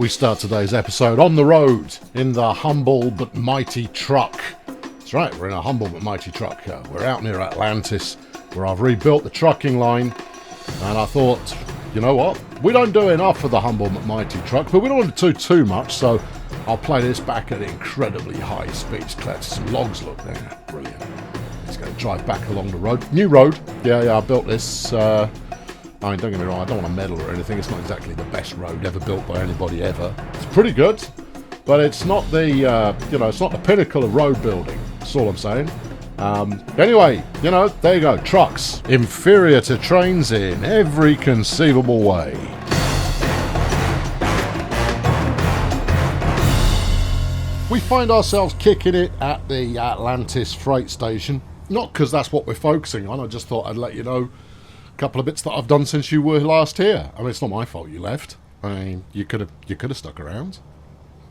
We start today's episode on the road in the humble but mighty truck. That's right, we're in a humble but mighty truck. We're out near Atlantis, where I've rebuilt the trucking line, and I thought, you know what? We don't do enough for the humble but mighty truck, but we don't want to do too much, so I'll play this back at incredibly high speeds. Collect some logs, look there, brilliant. It's going to drive back along the road. New road, yeah, I built this. I mean, don't get me wrong, I don't want to medal or anything. It's not exactly the best road ever built by anybody ever. It's pretty good, but it's not the, it's not the pinnacle of road building. That's all I'm saying. Anyway, there you go. Trucks. Inferior to trains in every conceivable way. We find ourselves kicking it at the Atlantis freight station. Not because that's what we're focusing on. I just thought I'd let you know couple of bits that I've done since you were last here. I mean, it's not my fault you left. I mean, you could have stuck around,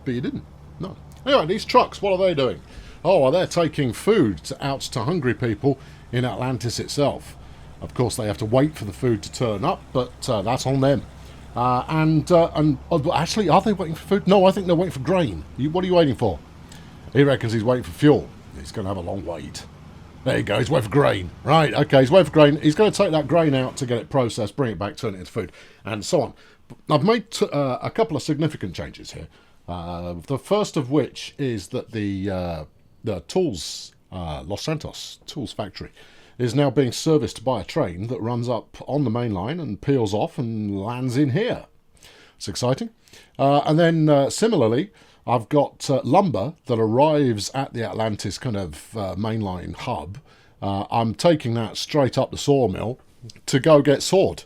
but you didn't. No. Anyway, these trucks, what are they doing? Oh, well, they're taking food out to hungry people in Atlantis itself. Of course, they have to wait for the food to turn up, but that's on them. Actually, are they waiting for food? No, I think they're waiting for grain. What are you waiting for? He reckons he's waiting for fuel. He's going to have a long wait. There you go, he's waiting for grain. Right, okay, he's waiting for grain. He's going to take that grain out to get it processed, bring it back, turn it into food, and so on. I've made a couple of significant changes here. The first of which is that the Tools, Los Santos Tools factory, is now being serviced by a train that runs up on the main line and peels off and lands in here. It's exciting. And then similarly, I've got lumber that arrives at the Atlantis kind of mainline hub. I'm taking that straight up the sawmill to go get sawed.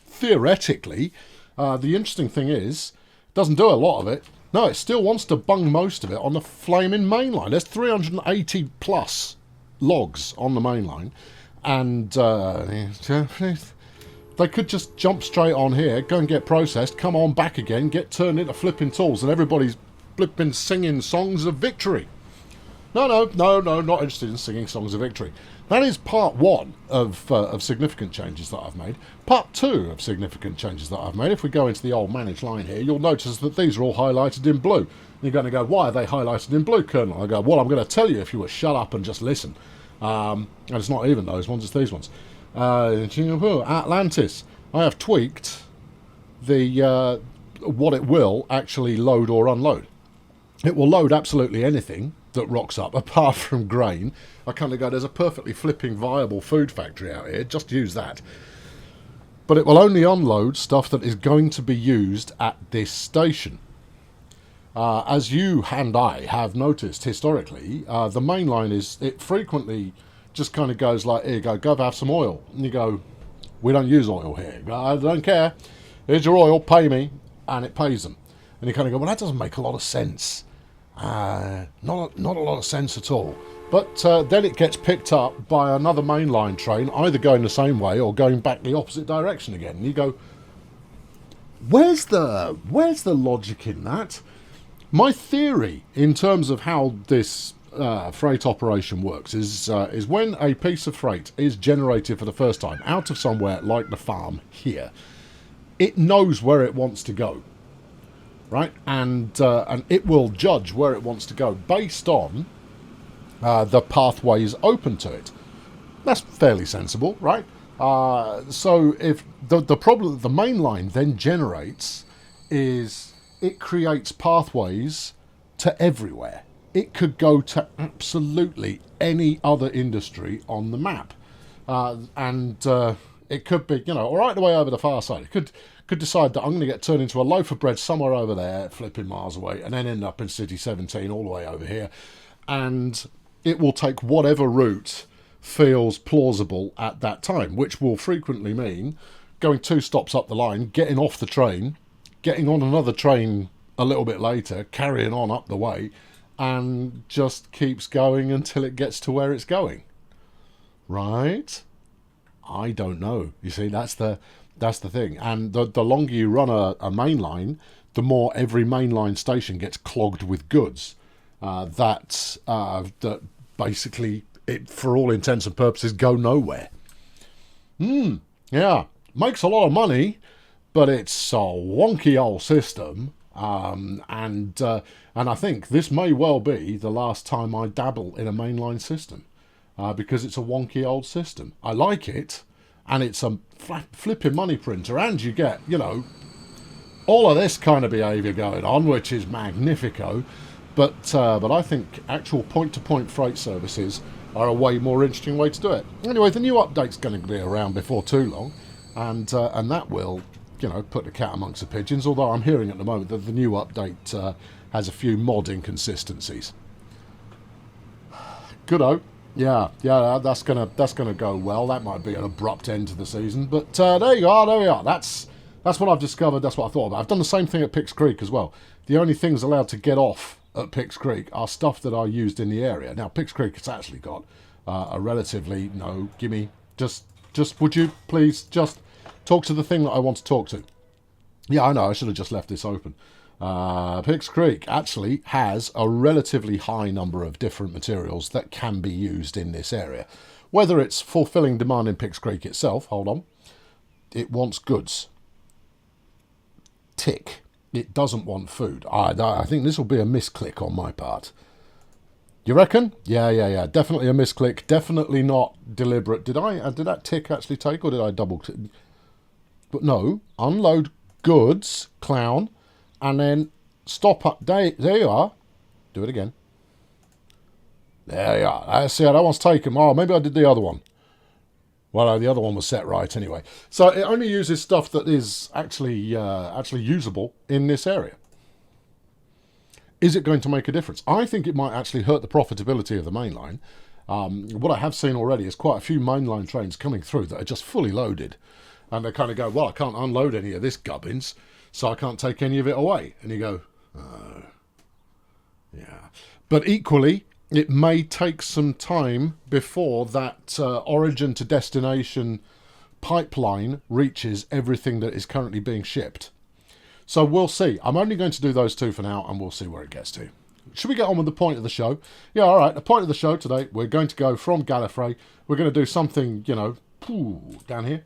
Theoretically, the interesting thing is, it doesn't do a lot of it. No, it still wants to bung most of it on the flaming mainline. There's 380 plus logs on the mainline, and they could just jump straight on here, go and get processed, come on back again, get turned into flipping tools, and everybody's been singing songs of victory. No, not interested in singing songs of victory. That is part one of significant changes that I've made. Part two of significant changes that I've made, if we go into the old managed line here, you'll notice that these are all highlighted in blue. You're going to go, why are they highlighted in blue, Colonel? I go, well, I'm going to tell you if you would shut up and just listen. And it's not even those ones, it's these ones. Atlantis. I have tweaked the what it will actually load or unload. It will load absolutely anything that rocks up, apart from grain. I kind of go, there's a perfectly flipping viable food factory out here, just use that. But it will only unload stuff that is going to be used at this station. As you and I have noticed historically, the main line it frequently just kind of goes like, here you go have some oil. And you go, we don't use oil here. I don't care. Here's your oil, pay me. And it pays them. And you kind of go, well, that doesn't make a lot of sense. Not a lot of sense at all. But then it gets picked up by another mainline train, either going the same way or going back the opposite direction again. And you go, where's the logic in that? My theory, in terms of how this freight operation works, is when a piece of freight is generated for the first time out of somewhere like the farm here, it knows where it wants to go. Right, and it will judge where it wants to go based on the pathways open to it. That's fairly sensible, right? So if the problem that the main line then generates is it creates pathways to everywhere. It could go to absolutely any other industry on the map, and it could be, right the way over the far side. It could decide that I'm going to get turned into a loaf of bread somewhere over there, flipping miles away, and then end up in City 17 all the way over here. And it will take whatever route feels plausible at that time, which will frequently mean going 2 stops up the line, getting off the train, getting on another train a little bit later, carrying on up the way, and just keeps going until it gets to where it's going. Right? I don't know. You see, that's the thing. And the longer you run a main line, the more every mainline station gets clogged with goods. That basically, for all intents and purposes, go nowhere. Yeah, makes a lot of money, but it's a wonky old system. And I think this may well be the last time I dabble in a mainline system, because it's a wonky old system. I like it, and it's a flipping money printer, and you get, you know, all of this kind of behaviour going on, which is magnifico. But I think actual point-to-point freight services are a way more interesting way to do it. Anyway, the new update's going to be around before too long, and that will, you know, put the cat amongst the pigeons. Although I'm hearing at the moment that the new update has a few mod inconsistencies. Good-o. Yeah, that's gonna go well. That might be an abrupt end to the season, but there you are. There we are. That's what I've discovered. That's what I thought about. I've done the same thing at Picks Creek as well. The only things allowed to get off at Picks Creek are stuff that I used in the area. Now, Picks Creek has actually got a relatively, no, gimme, just would you please just talk to the thing that I want to talk to. Yeah, I know, I should have just left this open. Picks Creek actually has a relatively high number of different materials that can be used in this area. Whether it's fulfilling demand in Picks Creek itself, hold on, it wants goods. Tick. It doesn't want food. I think this will be a misclick on my part. You reckon? Yeah. Definitely a misclick. Definitely not deliberate. Did that tick actually take, or did I double click? But no. Unload goods, clown, and then stop up. There you are. Do it again. There you are. I see how that one's taken. Oh, maybe I did the other one. Well, the other one was set right anyway. So it only uses stuff that is actually usable in this area. Is it going to make a difference? I think it might actually hurt the profitability of the mainline. What I have seen already is quite a few mainline trains coming through that are just fully loaded. And they kind of go, well, I can't unload any of this gubbins, so I can't take any of it away. And you go, oh, yeah. But equally, it may take some time before that origin to destination pipeline reaches everything that is currently being shipped. So we'll see. I'm only going to do those two for now, and we'll see where it gets to. Should we get on with the point of the show? Yeah, all right. The point of the show today, we're going to go from Gallifrey. We're going to do something, you know, down here.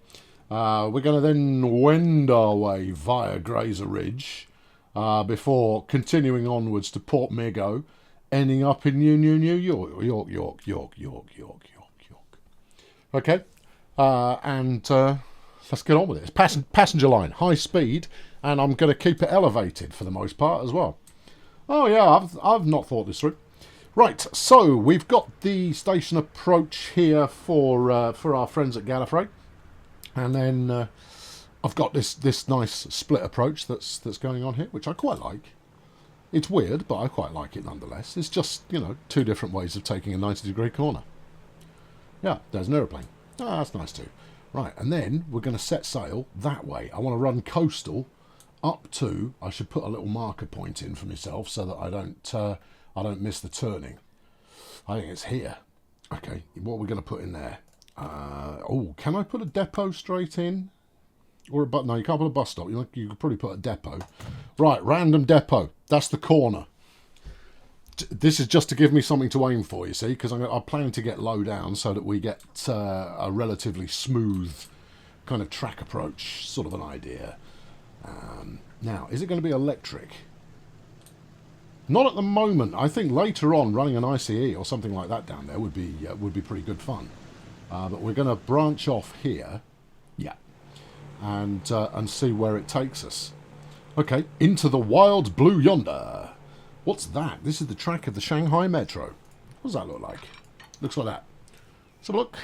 We're going to then wend our way via Grazer Ridge before continuing onwards to Port Migo, ending up in New York. Okay, and let's get on with it. It's passenger line, high speed, and I'm going to keep it elevated for the most part as well. Oh yeah, I've not thought this through. Right, so we've got the station approach here for our friends at Gallifrey, and then I've got this nice split approach that's going on here, which I quite like. It's weird, but I quite like it nonetheless. It's just, you know, two different ways of taking a 90-degree corner. Yeah, there's an aeroplane. Ah, that's nice too. Right, and then we're going to set sail that way. I want to run coastal up to, I should put a little marker point in for myself so that I don't miss the turning. I think it's here. Okay, what are we going to put in there? Oh, can I put a depot straight in? Or no, you can't put a bus stop. You could probably put a depot. Right, random depot. That's the corner. This is just to give me something to aim for, you see, because I'm planning to get low down so that we get a relatively smooth kind of track approach, sort of an idea. Now, is it going to be electric? Not at the moment. I think later on, running an ICE or something like that down there would be pretty good fun. But we're going to branch off here. Yeah. And see where it takes us. Okay, into the wild blue yonder. What's that? This is the track of the Shanghai Metro. What does that look like? Looks like that. Let's have a look.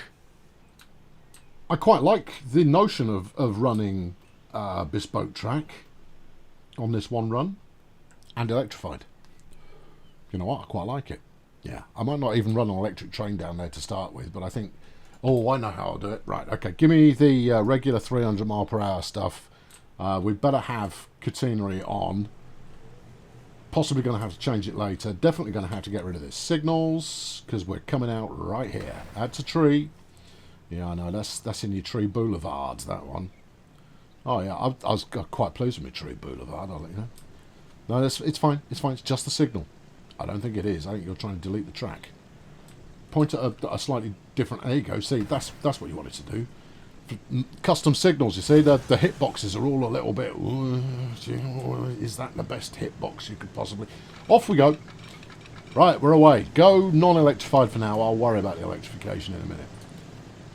I quite like the notion of running bespoke track on this one run and electrified. You know what? I quite like it. Yeah, I might not even run an electric train down there to start with, but I think, oh, I know how I'll do it. Right, okay, give me the regular 300 mile per hour stuff. We'd better have catenary on. Possibly going to have to change it later. Definitely going to have to get rid of this signals, because we're coming out right here. Add to tree. Yeah, I know, that's in your tree boulevards, that one. Oh yeah, I was quite pleased with my tree boulevard, I'll let you know. No, it's fine, it's just the signal. I don't think it is. I think you're trying to delete the track. Point at a slightly different... There you go. See, that's what you wanted to do. custom signals, you see, the hitboxes are all a little bit, is that the best hitbox you could possibly... Off we go. Right, we're away. Go non-electrified for now. I'll worry about the electrification in a minute.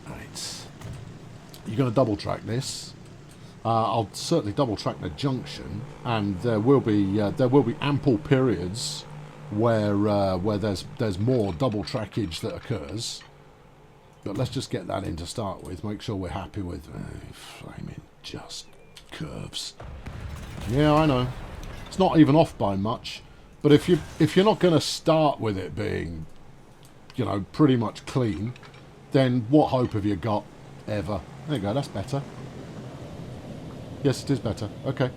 Right. You're going to double track this. I'll certainly double track the junction, and there will be ample periods where there's more double trackage that occurs. But let's just get that in to start with. Make sure we're happy with flaming just curves. Yeah, I know. It's not even off by much. But if you're not going to start with it being, you know, pretty much clean, then what hope have you got ever? There you go. That's better. Yes, it is better. Okay,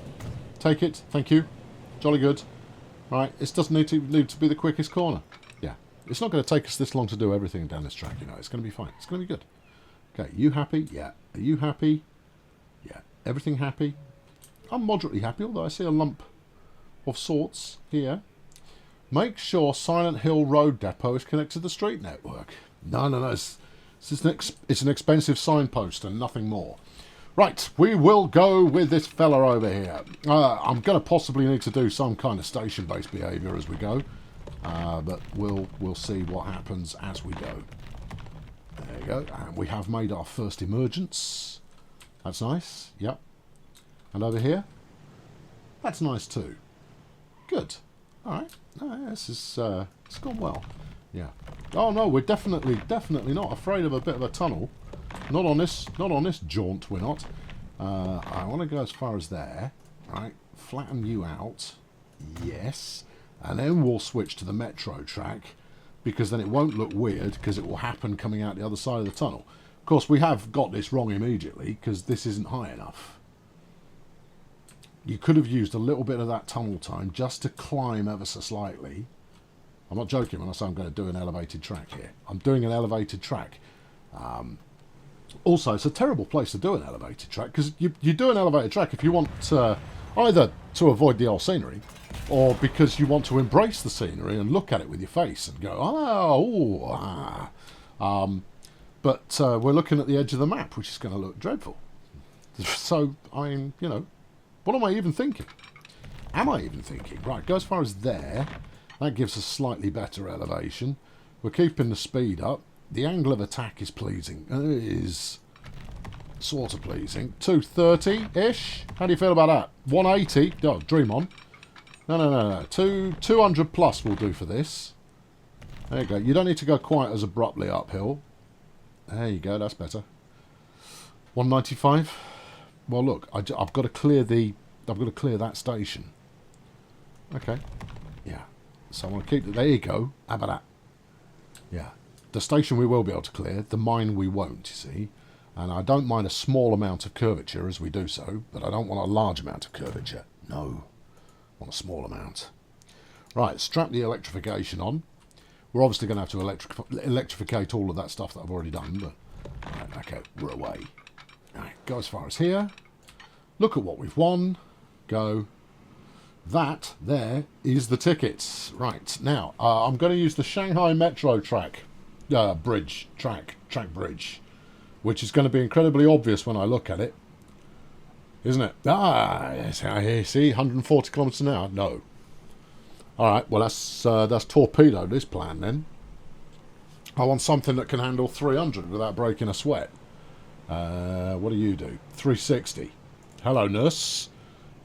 take it. Thank you. Jolly good. Right. It doesn't need to be the quickest corner. Yeah. It's not going to take us this long to do everything down this track. You know, it's going to be fine. It's going to be good. Okay. You happy? Yeah. Are you happy? Yeah. Everything happy? I'm moderately happy, although I see a lump of sorts here. Make sure Silent Hill Road Depot is connected to the street network. No. It's an expensive signpost and nothing more. Right, we will go with this fella over here. I'm going to possibly need to do some kind of station-based behaviour as we go. But we'll see what happens as we go. There you go. And we have made our first emergence. That's nice. Yep. And over here? That's nice too. Good. Alright. This is it's gone well. Yeah. Oh no, we're definitely not afraid of a bit of a tunnel. Not on this jaunt, we're not. I want to go as far as there. Right. Flatten you out. Yes. And then we'll switch to the metro track, because then it won't look weird, because it will happen coming out the other side of the tunnel. Of course, we have got this wrong immediately, because this isn't high enough. You could have used a little bit of that tunnel time just to climb ever so slightly. I'm not joking when I say I'm going to do an elevated track here. I'm doing an elevated track. Also, it's a terrible place to do an elevated track, because you do an elevated track if you want either to avoid the old scenery, or because you want to embrace the scenery and look at it with your face and go, but we're looking at the edge of the map, which is going to look dreadful. So, I mean, you know, what am I even thinking? Am I even thinking? Right, go as far as there. That gives us slightly better elevation. We're keeping the speed up. The angle of attack is pleasing. It is sort of pleasing. 230-ish? How do you feel about that? 180? Oh, dream on. No. 200 plus will do for this. There you go. You don't need to go quite as abruptly uphill. There you go. That's better. 195. Well, look, I've got to clear that station. Okay. Yeah. So I want to keep it. There you go. How about that? Yeah. The station we will be able to clear. The mine we won't, you see. And I don't mind a small amount of curvature as we do so, but I don't want a large amount of curvature. No. I want a small amount. Right, strap the electrification on. We're obviously going to have to electrificate all of that stuff that I've already done, but... Right, okay, we're away. Right, go as far as here. Look at what we've won. Go. That there is the tickets. Right, now, I'm going to use the Shanghai Metro track bridge, track bridge, which is going to be incredibly obvious when I look at it, isn't it? Yes, I see, 140 kilometres an hour. No. All right, well that's torpedoed this plan then. I want something that can handle 300 without breaking a sweat. What do you do? 360. Hello, nurse.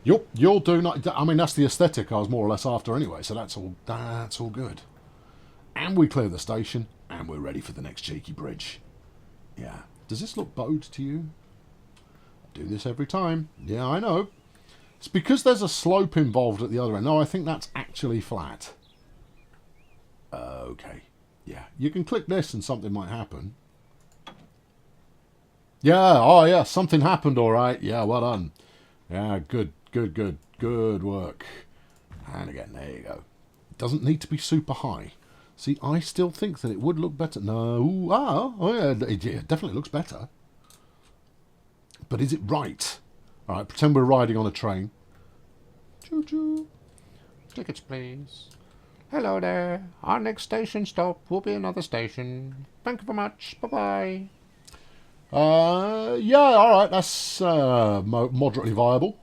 You'll do not. I mean, that's the aesthetic I was more or less after anyway. So that's all good. And we clear the station, and we're ready for the next cheeky bridge. Yeah. Does this look bowed to you? I do this every time. Yeah, I know. It's because there's a slope involved at the other end. No, I think that's actually flat. Okay. Yeah. You can click this and something might happen. Yeah. Oh, yeah. Something happened, all right. Yeah, well done. Yeah, good work. And again, there you go. It doesn't need to be super high. See, I still think that it would look better. No. Oh yeah, it definitely looks better. But is it right? All right, pretend we're riding on a train. Choo-choo. Tickets, please. Hello there. Our next station stop will be another station. Thank you very much. Bye-bye. Yeah, alright, that's moderately viable.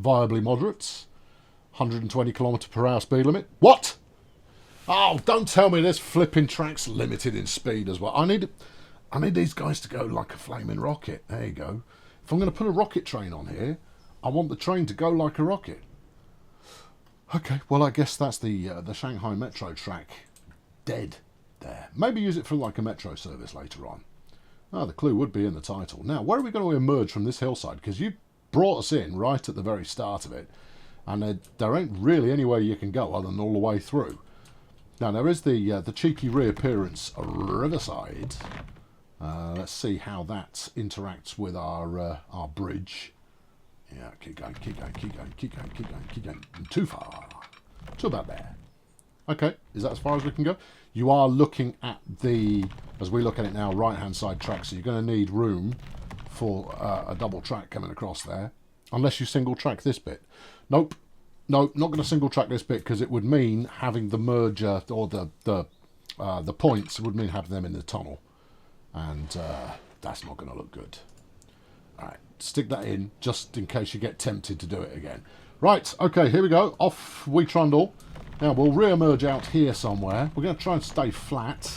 Viably moderate. 120 kilometre per hour speed limit. What? Oh, don't tell me this flipping track's limited in speed as well. I need these guys to go like a flaming rocket. There you go. If I'm going to put a rocket train on here, I want the train to go like a rocket. Okay, well, I guess that's the Shanghai Metro track dead there. Maybe use it for like a metro service later on. Oh, the clue would be in the title. Now, where are we going to emerge from this hillside? Because you brought us in right at the very start of it, and there ain't really anywhere you can go other than all the way through. Now, there is the cheeky reappearance riverside. Let's see how that interacts with our bridge. Yeah, keep going, keep going, keep going, keep going, keep going, keep going. Too far. To about there. Okay, is that as far as we can go? You are looking at the, as we look at it now, right-hand side track, so you're going to need room for a double track coming across there, unless you single track this bit. Nope. Nope, not going to single track this bit because it would mean having the merger or the points would mean having them in the tunnel, and that's not going to look good. All right, stick that in just in case you get tempted to do it again. Right, okay, here we go. Off we trundle. Now we'll re-emerge out here somewhere. We're going to try and stay flat.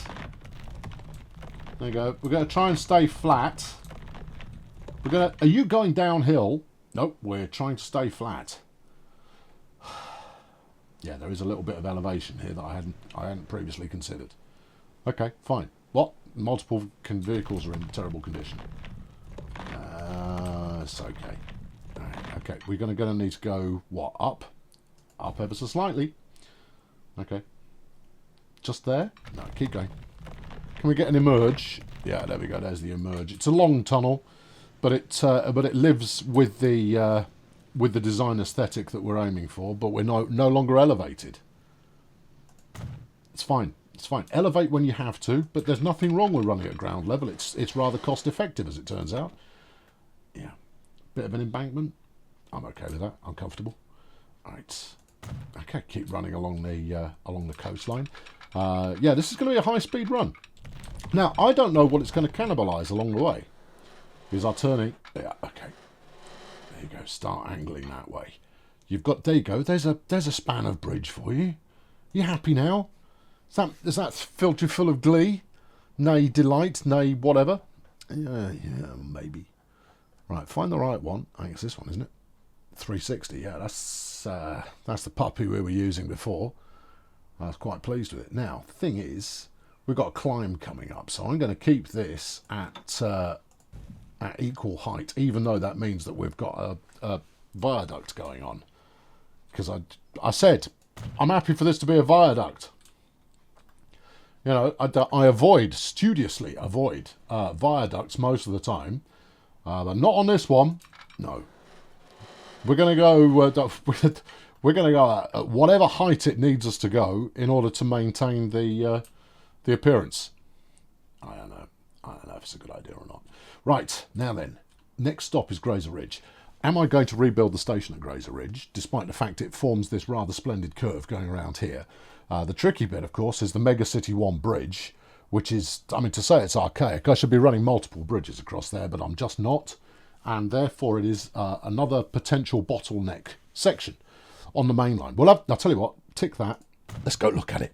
There you go. We're going to try and stay flat. Are you going downhill? Nope, we're trying to stay flat. Yeah, there is a little bit of elevation here that I hadn't previously considered. Okay, fine. What? Multiple vehicles are in terrible condition. It's okay. Right, okay, we're going to need to go, what, up? Up ever so slightly. Okay. Just there? No, keep going. Can we get an emerge? Yeah, there we go, there's the emerge. It's a long tunnel, but it lives with the design aesthetic that we're aiming for, but we're no longer elevated. It's fine. It's fine. Elevate when you have to, but there's nothing wrong with running at ground level. It's rather cost effective, as it turns out. Yeah. Bit of an embankment. I'm okay with that. I'm comfortable. All right. Okay, keep running along the coastline. Yeah, this is going to be a high-speed run. Now, I don't know what it's going to cannibalise along the way. Because our turning... Yeah, okay. There you go. Start angling that way. You've got... There you go. There's a span of bridge for you. You happy now? Is that filled you full of glee? Nay, delight? Nay, whatever? Yeah, maybe. Right, find the right one. I think it's this one, isn't it? 360. Yeah, that's the puppy we were using before. I was quite pleased with it. Now, the thing is, we've got a climb coming up, so I'm going to keep this at equal height, even though that means that we've got a viaduct going on. Because I said, I'm happy for this to be a viaduct. You know, I studiously avoid viaducts most of the time, but not on this one. No. We're going to go. We're going to go at whatever height it needs us to go in order to maintain the appearance. I don't know if it's a good idea or not. Right, now then, next stop is Grazer Ridge. Am I going to rebuild the station at Grazer Ridge, despite the fact it forms this rather splendid curve going around here? The tricky bit, of course, is the Mega City 1 bridge, which is, I mean, to say it's archaic, I should be running multiple bridges across there, but I'm just not. And therefore it is another potential bottleneck section on the main line. Well, I'll tell you what, tick that. Let's go look at it.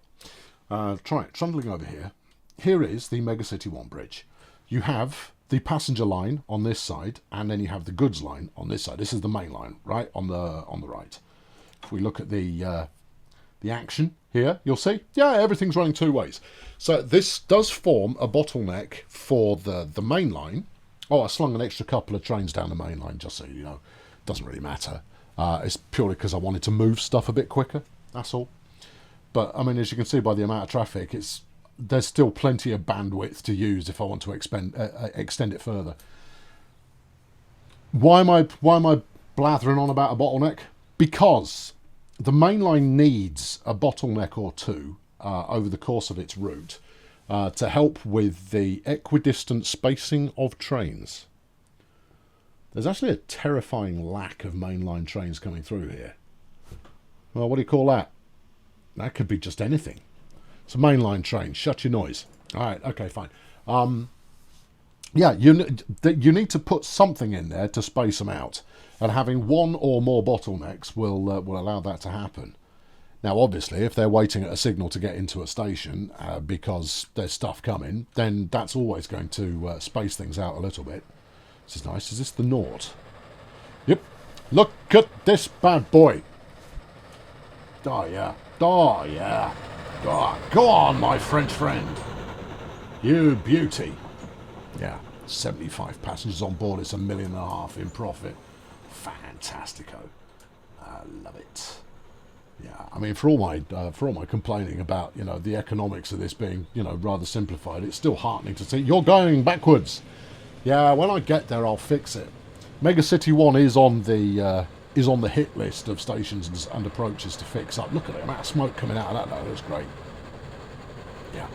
Try it. Trundling over here. Here is the Mega City 1 bridge. You have the passenger line on this side, and then you have the goods line on this side. This is the main line, right, on the right. If we look at the action here, you'll see, yeah, everything's running two ways. So this does form a bottleneck for the main line. Oh, I slung an extra couple of trains down the main line, just so you know. Doesn't really matter. It's purely because I wanted to move stuff a bit quicker, that's all. But, I mean, as you can see by the amount of traffic, there's still plenty of bandwidth to use if I want to extend it further. Why am I blathering on about a bottleneck? Because the main line needs a bottleneck or two over the course of its route to help with the equidistant spacing of trains. There's actually a terrifying lack of mainline trains coming through here. Well, what do you call that? That could be just anything. It's a mainline train. Shut your noise. All right, okay, fine. Yeah, you need to put something in there to space them out, and having one or more bottlenecks will allow that to happen. Now, obviously, if they're waiting at a signal to get into a station because there's stuff coming, then that's always going to space things out a little bit. This is nice. Is this the Nord? Yep. Look at this bad boy. Oh, yeah. Oh, yeah. Oh, go on, my French friend. You beauty. Yeah. 75 passengers on board. It's $1.5 million in profit. Fantastico. I love it. Yeah, I mean, for all my complaining about, you know, the economics of this being, you know, rather simplified, it's still heartening to see you're going backwards. Yeah, when I get there, I'll fix it. Megacity 1 is on the hit list of stations and approaches to fix up. Look at the amount of smoke coming out of that, though. That's great. Yeah,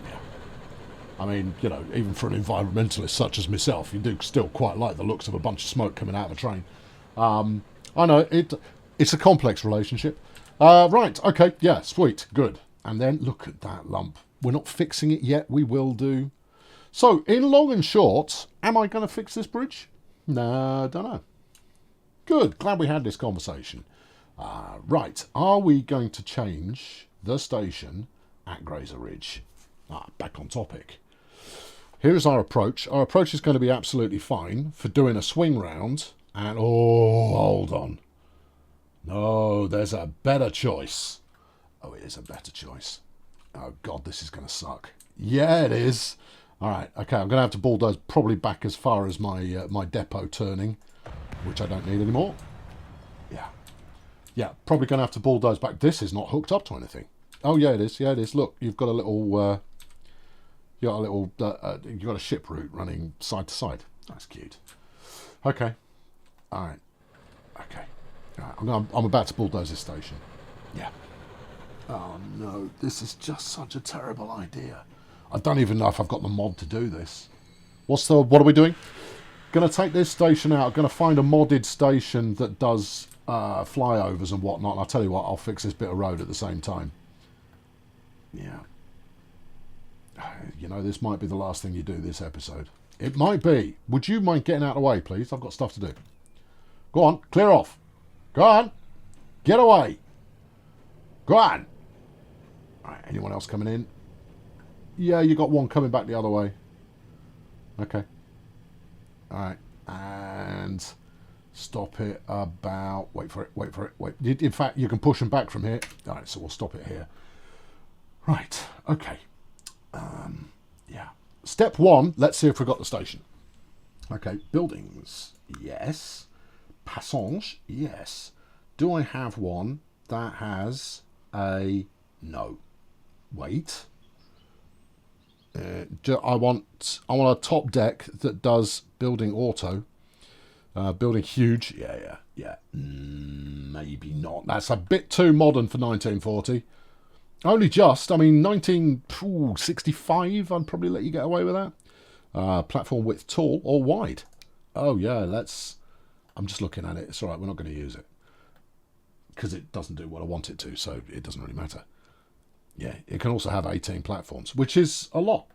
yeah. I mean, you know, even for an environmentalist such as myself, you do still quite like the looks of a bunch of smoke coming out of a train. I know it's a complex relationship. Right, okay, yeah, sweet, good. And then look at that lump. We're not fixing it yet. We will do. So, in long and short, am I going to fix this bridge? No, I don't know. Good, glad we had this conversation. Right, are we going to change the station at Grazer Ridge? Back on topic. Here's our approach. Our approach is going to be absolutely fine for doing a swing round. And, oh, hold on. No, there's a better choice. Oh, it is a better choice. Oh, God, this is going to suck. Yeah, it is. All right, okay, I'm going to have to bulldoze probably back as far as my my depot turning, which I don't need anymore. Yeah. Yeah, probably going to have to bulldoze back. This is not hooked up to anything. Oh, yeah, it is. Yeah, it is. Look, you've got a little... you've got a ship route running side to side. That's cute. Okay. All right. Okay. All right. I'm about to bulldoze this station. Yeah. Oh, no. This is just such a terrible idea. I don't even know if I've got the mod to do this. What are we doing? Going to take this station out. Going to find a modded station that does flyovers and whatnot. And I'll tell you what, I'll fix this bit of road at the same time. Yeah. You know, this might be the last thing you do this episode. It might be. Would you mind getting out of the way, please? I've got stuff to do. Go on, clear off. Go on. Get away. Go on. All right, anyone else coming in? Yeah, you got one coming back the other way. Okay. All right. And stop it about... Wait for it. Wait. In fact, you can push them back from here. All right, so we'll stop it here. Right. Okay. Yeah. Step 1, let's see if we've got the station. Okay, buildings. Yes. Passage. Yes. Do I have one that has a... No. Wait. I want a top deck that does building auto. Building huge. Yeah. Maybe not. That's a bit too modern for 1940. Only just. I mean, 1965, I'd probably let you get away with that. Platform width tall or wide. Oh, yeah, let's... I'm just looking at it. It's all right, we're not going to use it. Because it doesn't do what I want it to, so it doesn't really matter. Yeah, it can also have 18 platforms, which is a lot.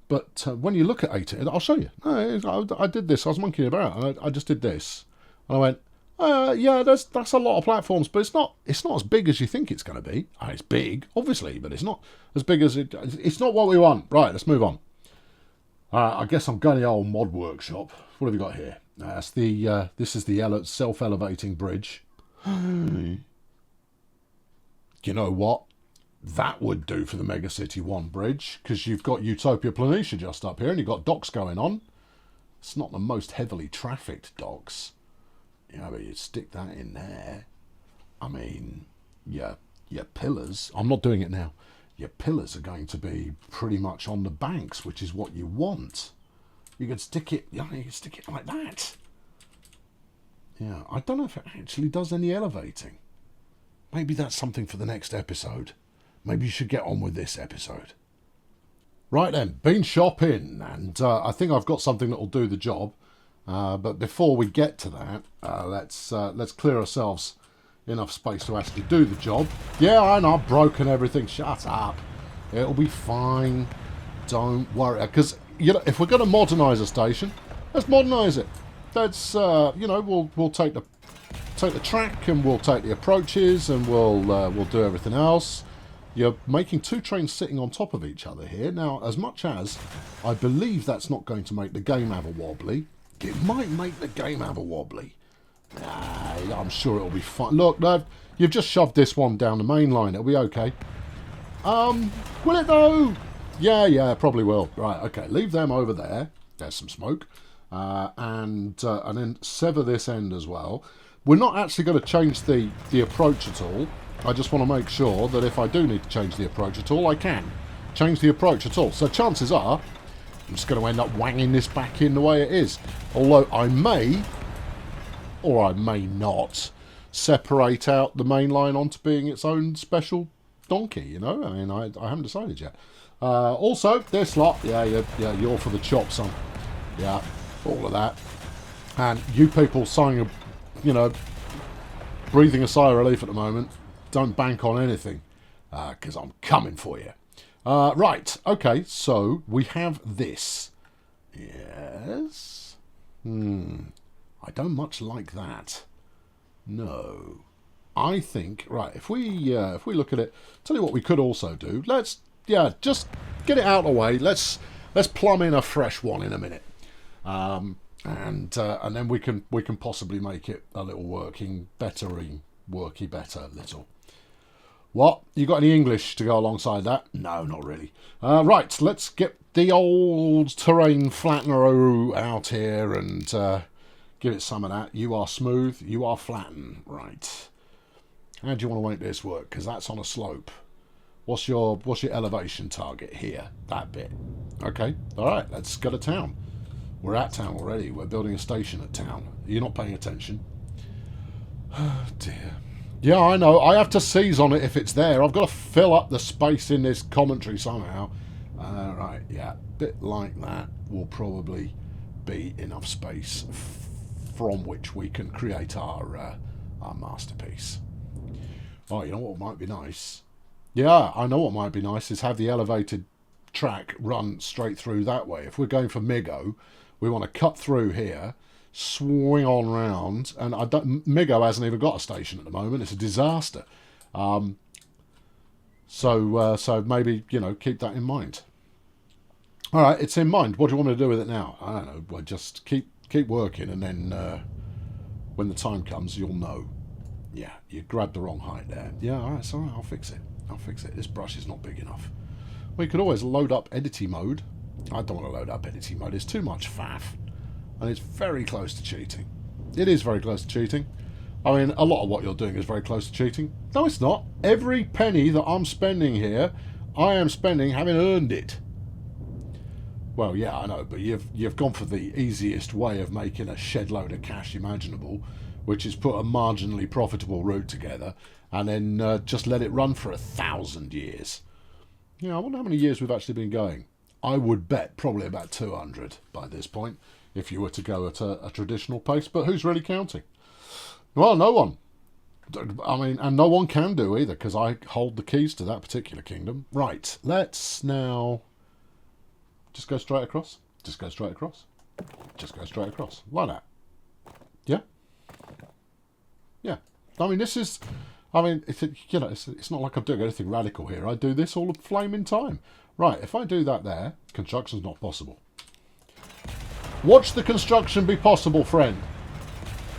But when you look at 18... I'll show you. I did this. I was monkeying about. I just did this. And I went... yeah, that's a lot of platforms, but it's not as big as you think it's going to be. It's big, obviously, but it's not as big as it's not what we want. Right, let's move on. I guess I'm going to the old mod workshop. What have you got here? That's this is the self-elevating bridge. You know what? That would do for the Megacity 1 bridge, because you've got Utopia Planitia just up here, and you've got docks going on. It's not the most heavily trafficked docks. Yeah, but you stick that in there. I mean, your pillars... I'm not doing it now. Your pillars are going to be pretty much on the banks, which is what you want. You could stick it... You could stick it like that. Yeah, I don't know if it actually does any elevating. Maybe that's something for the next episode. Maybe you should get on with this episode. Right then, been shopping, and I think I've got something that will do the job. But before we get to that, let's clear ourselves enough space to actually do the job. Yeah, I know, I've broken everything. Shut up. It'll be fine. Don't worry. Because you know, if we're going to modernise a station, let's modernise it. Let's, you know, we'll take the track and we'll take the approaches and we'll do everything else. You're making two trains sitting on top of each other here. Now, as much as I believe that's not going to make the game have a wobbly, it might make the game have a wobbly. I'm sure it'll be fine. Look, you've just shoved this one down the main line. It'll be okay. Will it though? Yeah, probably will. Right, okay. Leave them over there. There's some smoke. And then sever this end as well. We're not actually going to change the approach at all. I just want to make sure that if I do need to change the approach at all, I can change the approach at all. So chances are, I'm just going to end up wanging this back in the way it is. Although I may, or I may not, separate out the main line onto being its own special donkey, you know? I mean, I haven't decided yet. Also, this lot, yeah, you're for the chop, son. Yeah, all of that. And you people sighing, you know, breathing a sigh of relief at the moment, don't bank on anything, because I'm coming for you. Right, okay, so we have this. Yes? I don't much like that. No. I think, right, if we look at it, tell you what we could also do. Let's, just get it out of the way. Let's plumb in a fresh one in a minute. And then we can possibly make it a little worky better little. What? You got any English to go alongside that? No, not really. Right, let's get the old terrain flattener out here and give it some of that. You are smooth, you are flatten. Right. How do you want to make this work? Because that's on a slope. What's your elevation target here? That bit. Okay, all right, let's go to town. We're at town already. We're building a station at town. You're not paying attention. Oh, dear. Yeah, I know. I have to seize on it if it's there. I've got to fill up the space in this commentary somehow. Right, yeah. Bit like that will probably be enough space from which we can create our masterpiece. Oh, you know what might be nice? Yeah, I know what might be nice is have the elevated track run straight through that way. If we're going for Migo, we want to cut through here, swing on round, and Migo hasn't even got a station at the moment. It's a disaster. So maybe, you know, keep that in mind. All right, it's in mind. What do you want me to do with it now? I don't know. Well, just keep working, and then when the time comes, you'll know. Yeah, you grabbed the wrong height there. Yeah, all right, it's all right. I'll fix it. This brush is not big enough. We could always load up editing mode. I don't want to load up editing mode. It's too much faff. And it's very close to cheating. It is very close to cheating. I mean, a lot of what you're doing is very close to cheating. No, it's not. Every penny that I'm spending here, I am spending having earned it. Well, yeah, I know, but you've gone for the easiest way of making a shed load of cash imaginable, which is put a marginally profitable route together and then just let it run for 1,000 years. Yeah, I wonder how many years we've actually been going. I would bet probably about 200 by this point, if you were to go at a traditional pace. But who's really counting? Well, no one. I mean, and no one can do either, because I hold the keys to that particular kingdom. Right, let's now just go straight across. Just go straight across. Just go straight across. Like that. Yeah? Yeah. I mean, this is... I mean, it's not like I'm doing anything radical here. I do this all the flaming time. Right, if I do that there, construction's not possible. Watch the construction be possible, friend.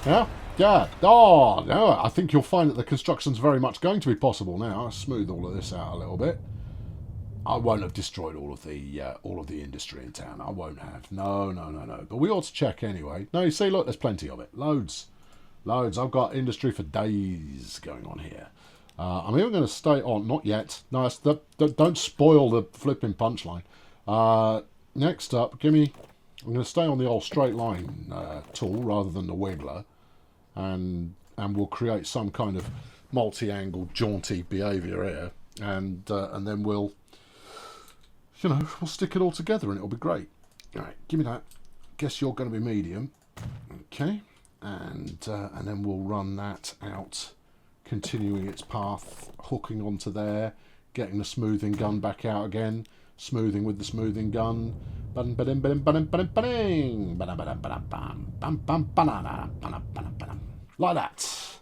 Yeah? Yeah. Oh, no, I think you'll find that the construction's very much going to be possible now. I'll smooth all of this out a little bit. I won't have destroyed all of the industry in town. I won't have. No. But we ought to check anyway. No, you see, look, there's plenty of it. Loads. I've got industry for days going on here. I'm even going to stay on. Not yet. No, don't spoil the flipping punchline. Next up, I'm going to stay on the old straight line tool rather than the wiggler, and we'll create some kind of multi-angle jaunty behaviour here, and then we'll stick it all together and it'll be great. All right, give me that. Guess you're going to be medium. Okay. And then we'll run that out, continuing its path, hooking onto there, getting the smoothing gun back out again, Smoothing with the smoothing gun. Like that.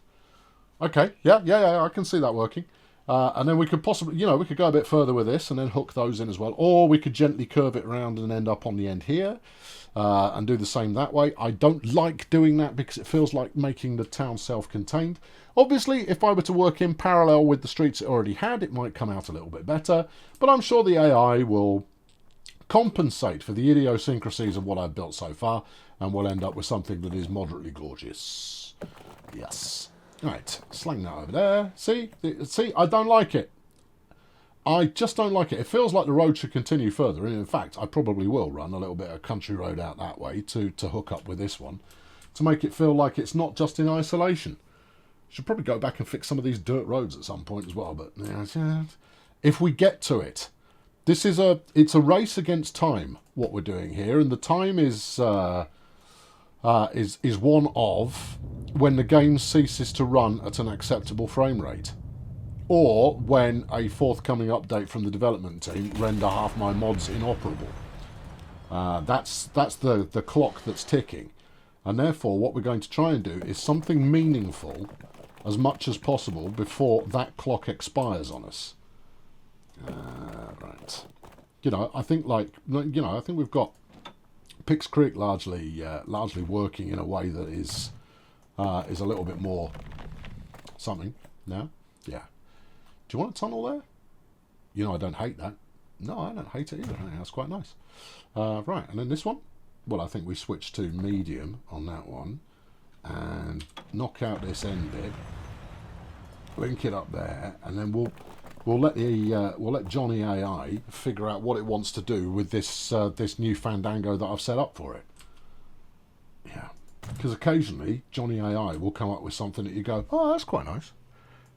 Okay, yeah, I can see that working. And then we could possibly, we could go a bit further with this and then hook those in as well. Or we could gently curve it around and end up on the end here and do the same that way. I don't like doing that because it feels like making the town self-contained. Obviously, if I were to work in parallel with the streets it already had, it might come out a little bit better. But I'm sure the AI will compensate for the idiosyncrasies of what I've built so far, and we'll end up with something that is moderately gorgeous. Yes. Right, slang that over there. See, I don't like it. I just don't like it. It feels like the road should continue further, and in fact, I probably will run a little bit of country road out that way to hook up with this one, to make it feel like it's not just in isolation. Should probably go back and fix some of these dirt roads at some point as well, but yeah, if we get to it. It's a race against time, what we're doing here, and the time is one of when the game ceases to run at an acceptable frame rate, or when a forthcoming update from the development team render half my mods inoperable. That's the clock that's ticking, and therefore what we're going to try and do is something meaningful as much as possible before that clock expires on us. Right. I think I think we've got Pix Creek largely working in a way that is a little bit more something now. Yeah. Do you want a tunnel there? I don't hate that. No, I don't hate it either. I think that's quite nice. Right, and then this one. Well, I think we switch to medium on that one and knock out this end bit, link it up there, and then we'll let Johnny AI figure out what it wants to do with this new fandango that I've set up for it. Yeah, because occasionally Johnny AI will come up with something that you go, oh, that's quite nice.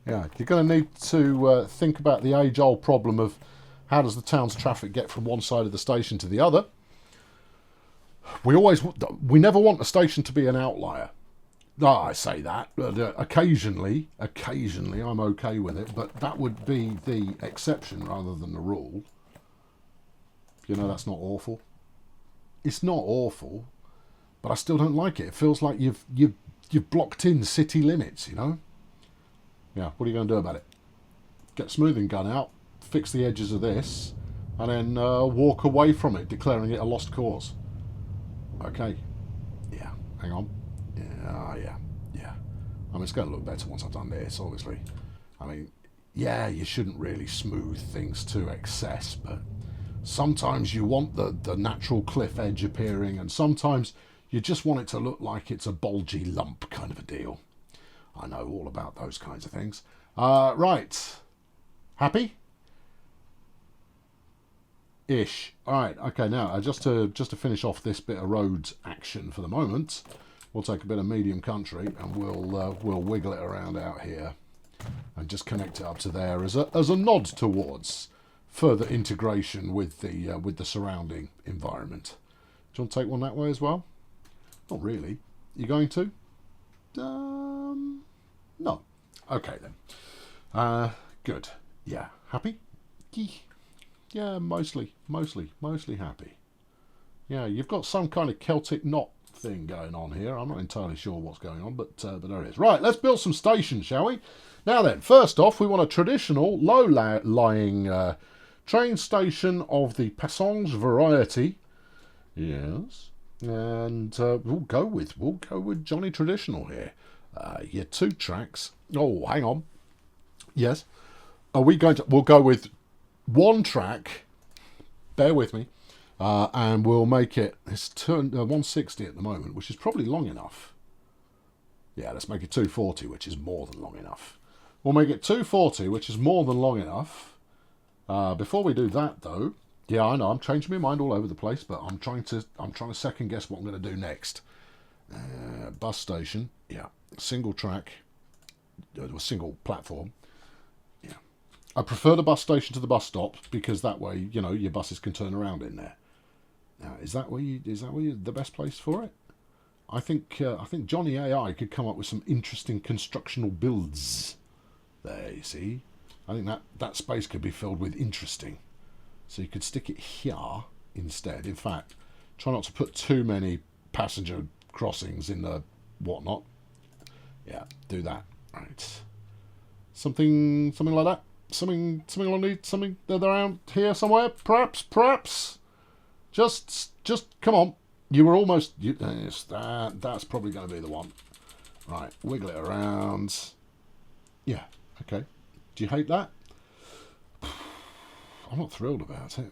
Yeah, you're going to need to think about the age-old problem of how does the town's traffic get from one side of the station to the other. We never want a station to be an outlier. I say that, but occasionally I'm okay with it, but that would be the exception rather than the rule. That's not awful. It's not awful, but I still don't like it. It feels like you've blocked in city limits, Yeah, what are you going to do about it? Get a smoothing gun out, fix the edges of this, and then walk away from it, declaring it a lost cause. Okay. Yeah, hang on. Yeah. I mean, it's going to look better once I've done this, obviously. I mean, yeah, you shouldn't really smooth things to excess, but sometimes you want the natural cliff edge appearing, and sometimes you just want it to look like it's a bulgy lump kind of a deal. I know all about those kinds of things. Right. Happy? Ish. Alright, okay, now, just to finish off this bit of road action for the moment, we'll take a bit of medium country and we'll wiggle it around out here and just connect it up to there as a nod towards further integration with the surrounding environment. Do you want to take one that way as well? Not really. You going to? No. Okay then. Good. Yeah. Happy? Yeah, mostly happy. Yeah, you've got some kind of Celtic knot thing going on here. I'm not entirely sure what's going on, but there it is. Right, let's build some stations, shall we? Now then, first off, we want a traditional, low-lying train station of the passage variety. Yes. And we'll go with Johnny Traditional here. Your 2 tracks. Oh, hang on. Yes. We'll go with 1 track. Bear with me. And we'll make it, it's 160 at the moment, which is probably long enough. Yeah, let's make it 240, which is more than long enough. We'll make it 240, which is more than long enough. Before we do that, though, yeah, I know I'm changing my mind all over the place, but I'm trying to second guess what I'm going to do next. Bus station, yeah, single track, single platform. Yeah, I prefer the bus station to the bus stop because that way, your buses can turn around in there. Now, is that where the best place for it? I think Johnny AI could come up with some interesting constructional builds. There, you see. I think that space could be filled with interesting. So you could stick it here instead. In fact, try not to put too many passenger crossings in the whatnot. Yeah, do that. Right. Something like that. Something along the something around here somewhere. Perhaps. Just come on. You were almost. Yes, that's probably going to be the one. Right, wiggle it around. Yeah. Okay. Do you hate that? I'm not thrilled about it.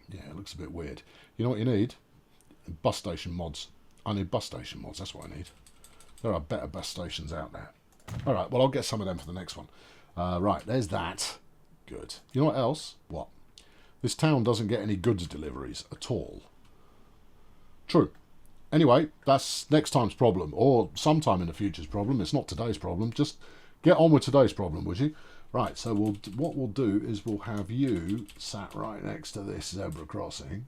Yeah, it looks a bit weird. You know what you need? Bus station mods. I need bus station mods. That's what I need. There are better bus stations out there. All right. Well, I'll get some of them for the next one. Right. There's that. Good. You know what else? What? This town doesn't get any goods deliveries at all. True. Anyway, that's next time's problem, or sometime in the future's problem. It's not today's problem. Just get on with today's problem, would you? Right, so what we'll do is we'll have you sat right next to this zebra crossing.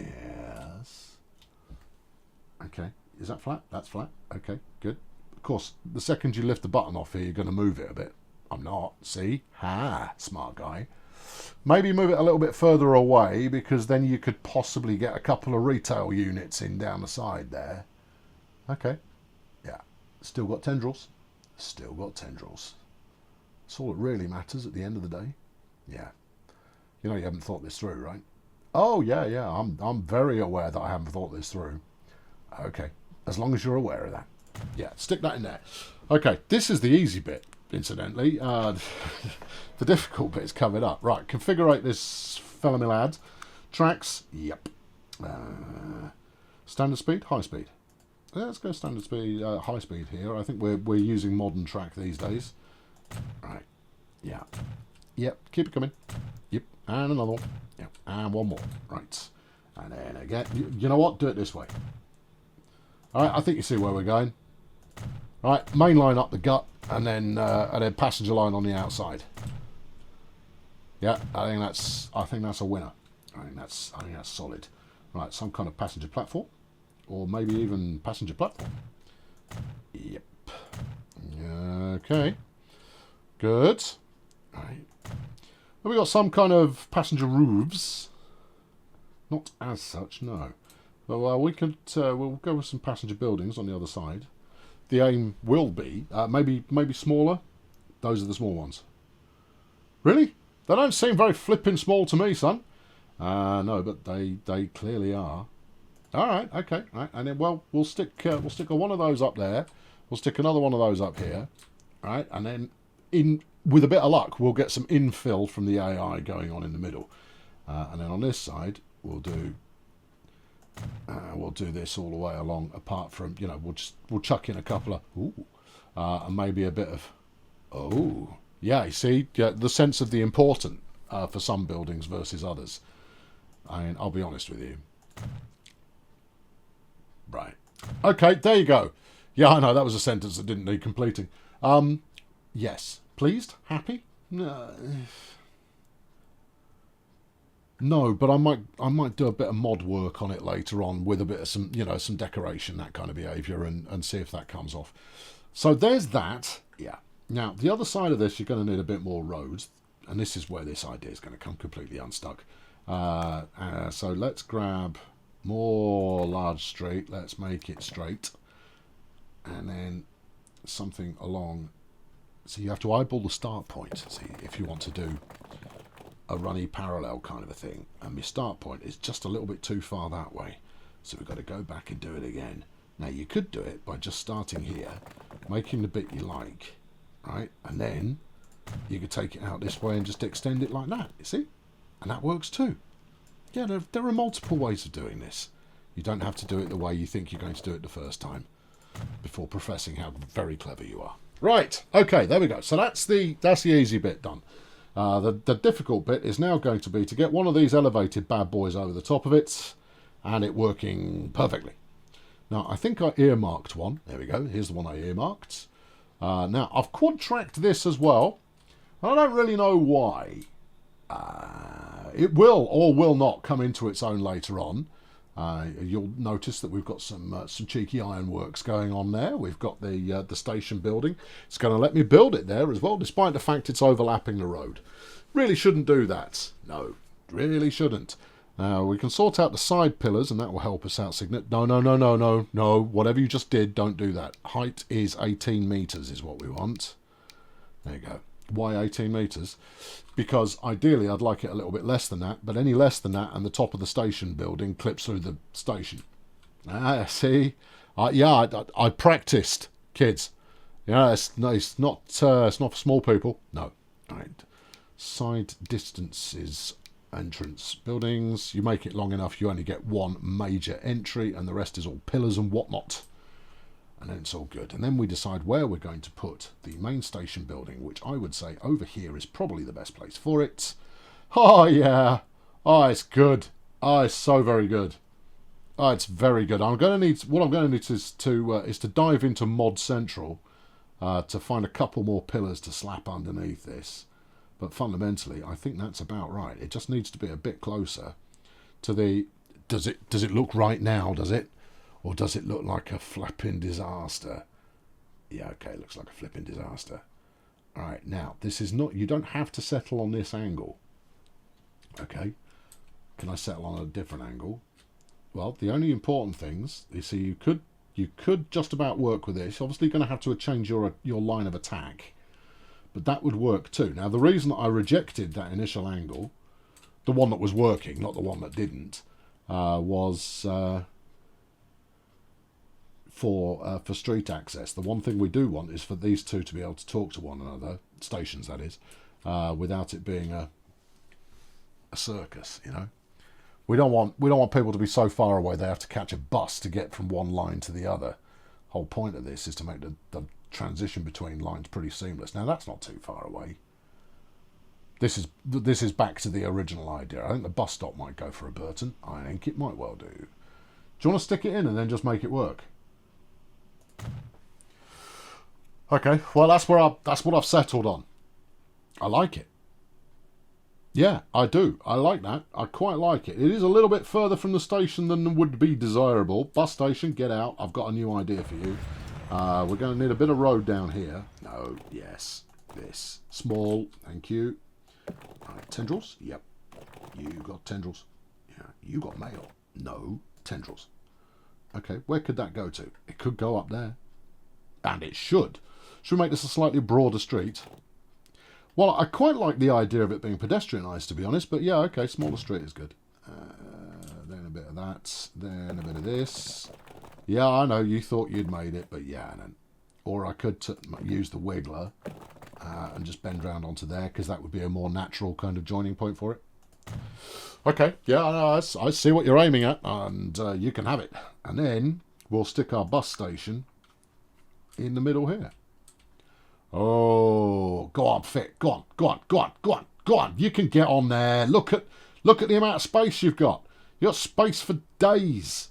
Yes. Okay. Is that flat? That's flat. Okay, good. Of course, the second you lift the button off here, you're going to move it a bit. I'm not. See? Ha! Smart guy. Maybe move it a little bit further away, because then you could possibly get a couple of retail units in down the side there. Okay. Yeah. Still got tendrils. Still got tendrils. That's all that really matters at the end of the day. Yeah. You know you haven't thought this through, right? Oh, yeah. I'm very aware that I haven't thought this through. Okay. As long as you're aware of that. Yeah, stick that in there. Okay, this is the easy bit, incidentally. The difficult bit's coming up. Right, configure this fella me lad. Tracks, yep. Standard speed, high speed. Yeah, let's go standard speed, high speed here. I think we're using modern track these days. Right, yeah. Yep, keep it coming. Yep, and another one. Yep, and one more. Right, and then again. You know what? Do it this way. All right, I think you see where we're going. All right, main line up the gut, and then passenger line on the outside. Yeah, I think that's a winner. I think that's solid. Right, some kind of passenger platform, or maybe even passenger platform. Yep. Okay. Good. All right. Have we got some kind of passenger roofs? Not as such, no. Well, we'll go with some passenger buildings on the other side. The aim will be maybe smaller. Those are the small ones. Really? They don't seem very flipping small to me, son. No, but they clearly are. All right, okay, right, and then we'll stick one of those up there. We'll stick another one of those up here. All right, and then with a bit of luck, we'll get some infill from the AI going on in the middle, and then on this side we'll do this all the way along. Apart from, we'll chuck in a couple of and maybe a bit of yeah. You see, the sense of the important for some buildings versus others. I mean, I'll be honest with you. Right. Okay, there you go. Yeah, I know that was a sentence that didn't need completing. Yes. Pleased? Happy? No, but I might do a bit of mod work on it later on with a bit of some decoration, that kind of behaviour, and see if that comes off. So there's that. Yeah. Now, the other side of this, you're going to need a bit more roads, and this is where this idea is going to come completely unstuck. So let's grab more large street. Let's make it straight. And then something along. So you have to eyeball the start point. See, if you want to do a runny parallel kind of a thing. And my start point is just a little bit too far that way. So we've got to go back and do it again. Now you could do it by just starting here, making the bit you like, right? And then you could take it out this way and just extend it like that, you see? And that works too. Yeah, there are multiple ways of doing this. You don't have to do it the way you think you're going to do it the first time before professing how very clever you are. Right, okay, there we go. So that's the easy bit done. The difficult bit is now going to be to get one of these elevated bad boys over the top of it and it working perfectly. Now, I think I earmarked one. There we go. Here's the one I earmarked. Now, I've quad-tracked this as well. I don't really know why. It will or will not come into its own later on. You'll notice that we've got some cheeky ironworks going on there. We've got the station building. It's going to let me build it there as well, despite the fact it's overlapping the road. Really shouldn't do that. No, Really shouldn't. Now, we can sort out the side pillars, and that will help us out significantly. No. Whatever you just did, don't do that. Height is 18 metres is what we want. There you go. Why 18 metres? Because ideally I'd like it a little bit less than that, but any less than that and the top of the station building clips through the station. See? I practiced, kids. It's not for small people. No. All right. Side distances, entrance buildings. You make it long enough, you only get one major entry, and the rest is all pillars and whatnot. And then it's all good. And then we decide where we're going to put the main station building, which I would say over here is probably the best place for it. Oh, yeah. Oh, it's good. Oh, it's so very good. Oh, it's very good. What I'm going to need is to dive into Mod Central to find a couple more pillars to slap underneath this. But fundamentally, I think that's about right. It just needs to be a bit closer to the... Does it look right now, does it? Or does it look like a flipping disaster? Yeah, okay, it looks like a flipping disaster. All right, now, this is not... You don't have to settle on this angle. Okay. Can I settle on a different angle? Well, the only important things... You see, you could just about work with this. Obviously, you're going to have to change your line of attack. But that would work too. Now, the reason that I rejected that initial angle, the one that was working, not the one that didn't, was... For street access. The one thing we do want is for these two to be able to talk to one another, stations that is, without it being a circus, you know. We don't want people to be so far away they have to catch a bus to get from one line to the other. Whole point of this is to make the transition between lines pretty seamless. Now that's not too far away. This is back to the original idea. I think the bus stop might go for a Burton. I think it might well do. Do you want to stick it in and then just make it work? Okay, well that's what I've settled on. I like it. Yeah, I do. I like that. I quite like it. It is a little bit further from the station than would be desirable. Bus station, get out. I've got a new idea for you. We're going to need a bit of road down here. No, yes, this. Small, thank you. Tendrils? Yep. You got tendrils. Yeah, you got mail. No, tendrils. Okay, where could that go to? It could go up there. And it should. Should we make this a slightly broader street? Well, I quite like the idea of it being pedestrianised, to be honest, but yeah, okay, smaller street is good. Then a bit of that, then a bit of this. Yeah, I know, you thought you'd made it, but yeah, no. Or I could use the wiggler and just bend round onto there, because that would be a more natural kind of joining point for it. Okay, yeah, I see what you're aiming at, and you can have it. And then we'll stick our bus station in the middle here. Oh, go on, Fit. Go on. You can get on there. Look at the amount of space you've got. You've got space for days.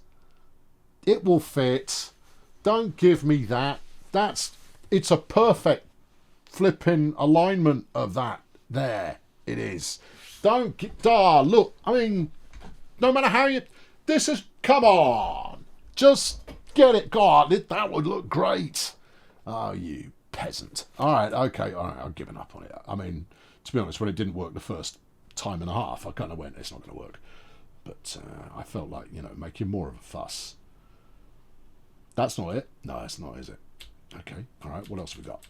It will fit. Don't give me that. It's a perfect flipping alignment of that. There it is. Don't get... look, I mean, no matter how you... This is... Come on. Just get it. God, that would look great. Oh, you peasant. All right, okay. All right, I've given up on it. I mean, to be honest, when it didn't work the first time and a half, I kind of went, it's not going to work. But I felt like, making more of a fuss. That's not it. No, that's not, is it? Okay, all right, what else have we got?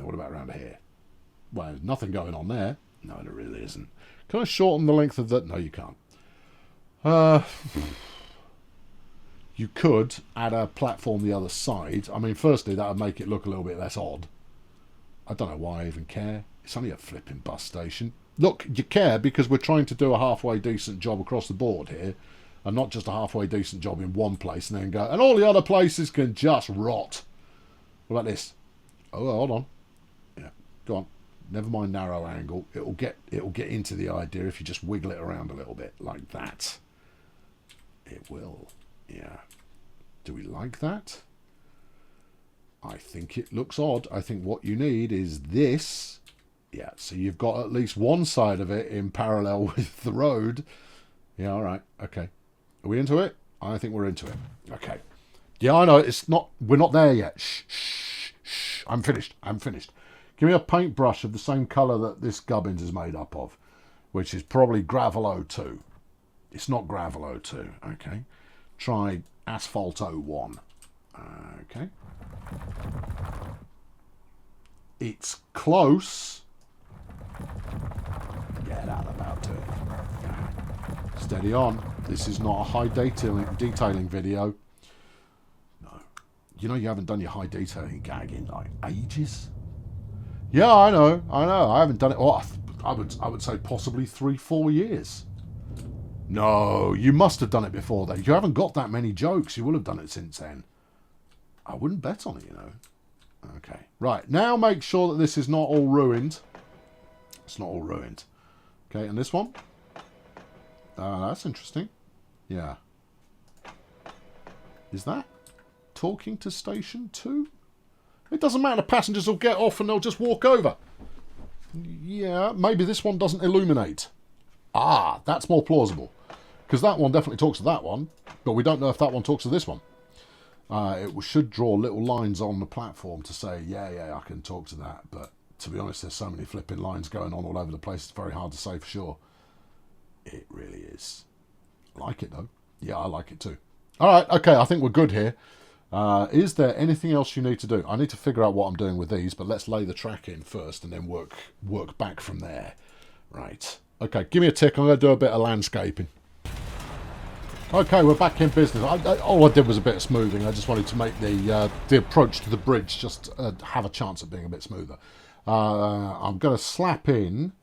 What about around here? Well, there's nothing going on there. No, there really isn't. Can I shorten the length of that? No, you can't. You could add a platform the other side. I mean, firstly, that would make it look a little bit less odd. I don't know why I even care. It's only a flipping bus station. Look, you care because we're trying to do a halfway decent job across the board here, and not just a halfway decent job in one place and then go, and all the other places can just rot. What about this? Oh, hold on. Yeah, go on. Never mind narrow angle. It'll get into the idea if you just wiggle it around a little bit like that. It will. Yeah. Do we like that? I think it looks odd. I think what you need is this. Yeah, so you've got at least one side of it in parallel with the road. Yeah, all right. Okay. Are we into it? I think we're into it. Okay. Yeah, I know. We're not there yet. Shh. I'm finished. Give me a paintbrush of the same colour that this gubbins is made up of. which is probably gravel 02. It's not gravel 02, okay. Try asphalt 01. Okay. It's close. Get out about to it. Steady on. This is not a high detailing video. No. You know you haven't done your high detailing gag in like ages? Yeah, I know. I haven't done it. Oh, I would say possibly 3-4 years. No, you must have done it before then. You haven't got that many jokes. You will have done it since then. I wouldn't bet on it, you know. Okay. Right. Now make sure that this is not all ruined. It's not all ruined. Okay, and this one? That's interesting. Yeah. Is that talking to station 2? It doesn't matter. Passengers will get off and they'll just walk over. Yeah, maybe this one doesn't illuminate. Ah, that's more plausible. Because that one definitely talks to that one, but we don't know if that one talks to this one. It should draw little lines on the platform to say, yeah, I can talk to that. But to be honest, there's so many flipping lines going on all over the place, it's very hard to say for sure. It really is. I like it, though. Yeah, I like it too. All right, okay, I think we're good here. Is there anything else you need to do? I need to figure out what I'm doing with these, but let's lay the track in first and then work back from there. Right. Okay, give me a tick. I'm going to do a bit of landscaping. Okay, we're back in business. All I did was a bit of smoothing. I just wanted to make the approach to the bridge just have a chance of being a bit smoother. I'm going to slap in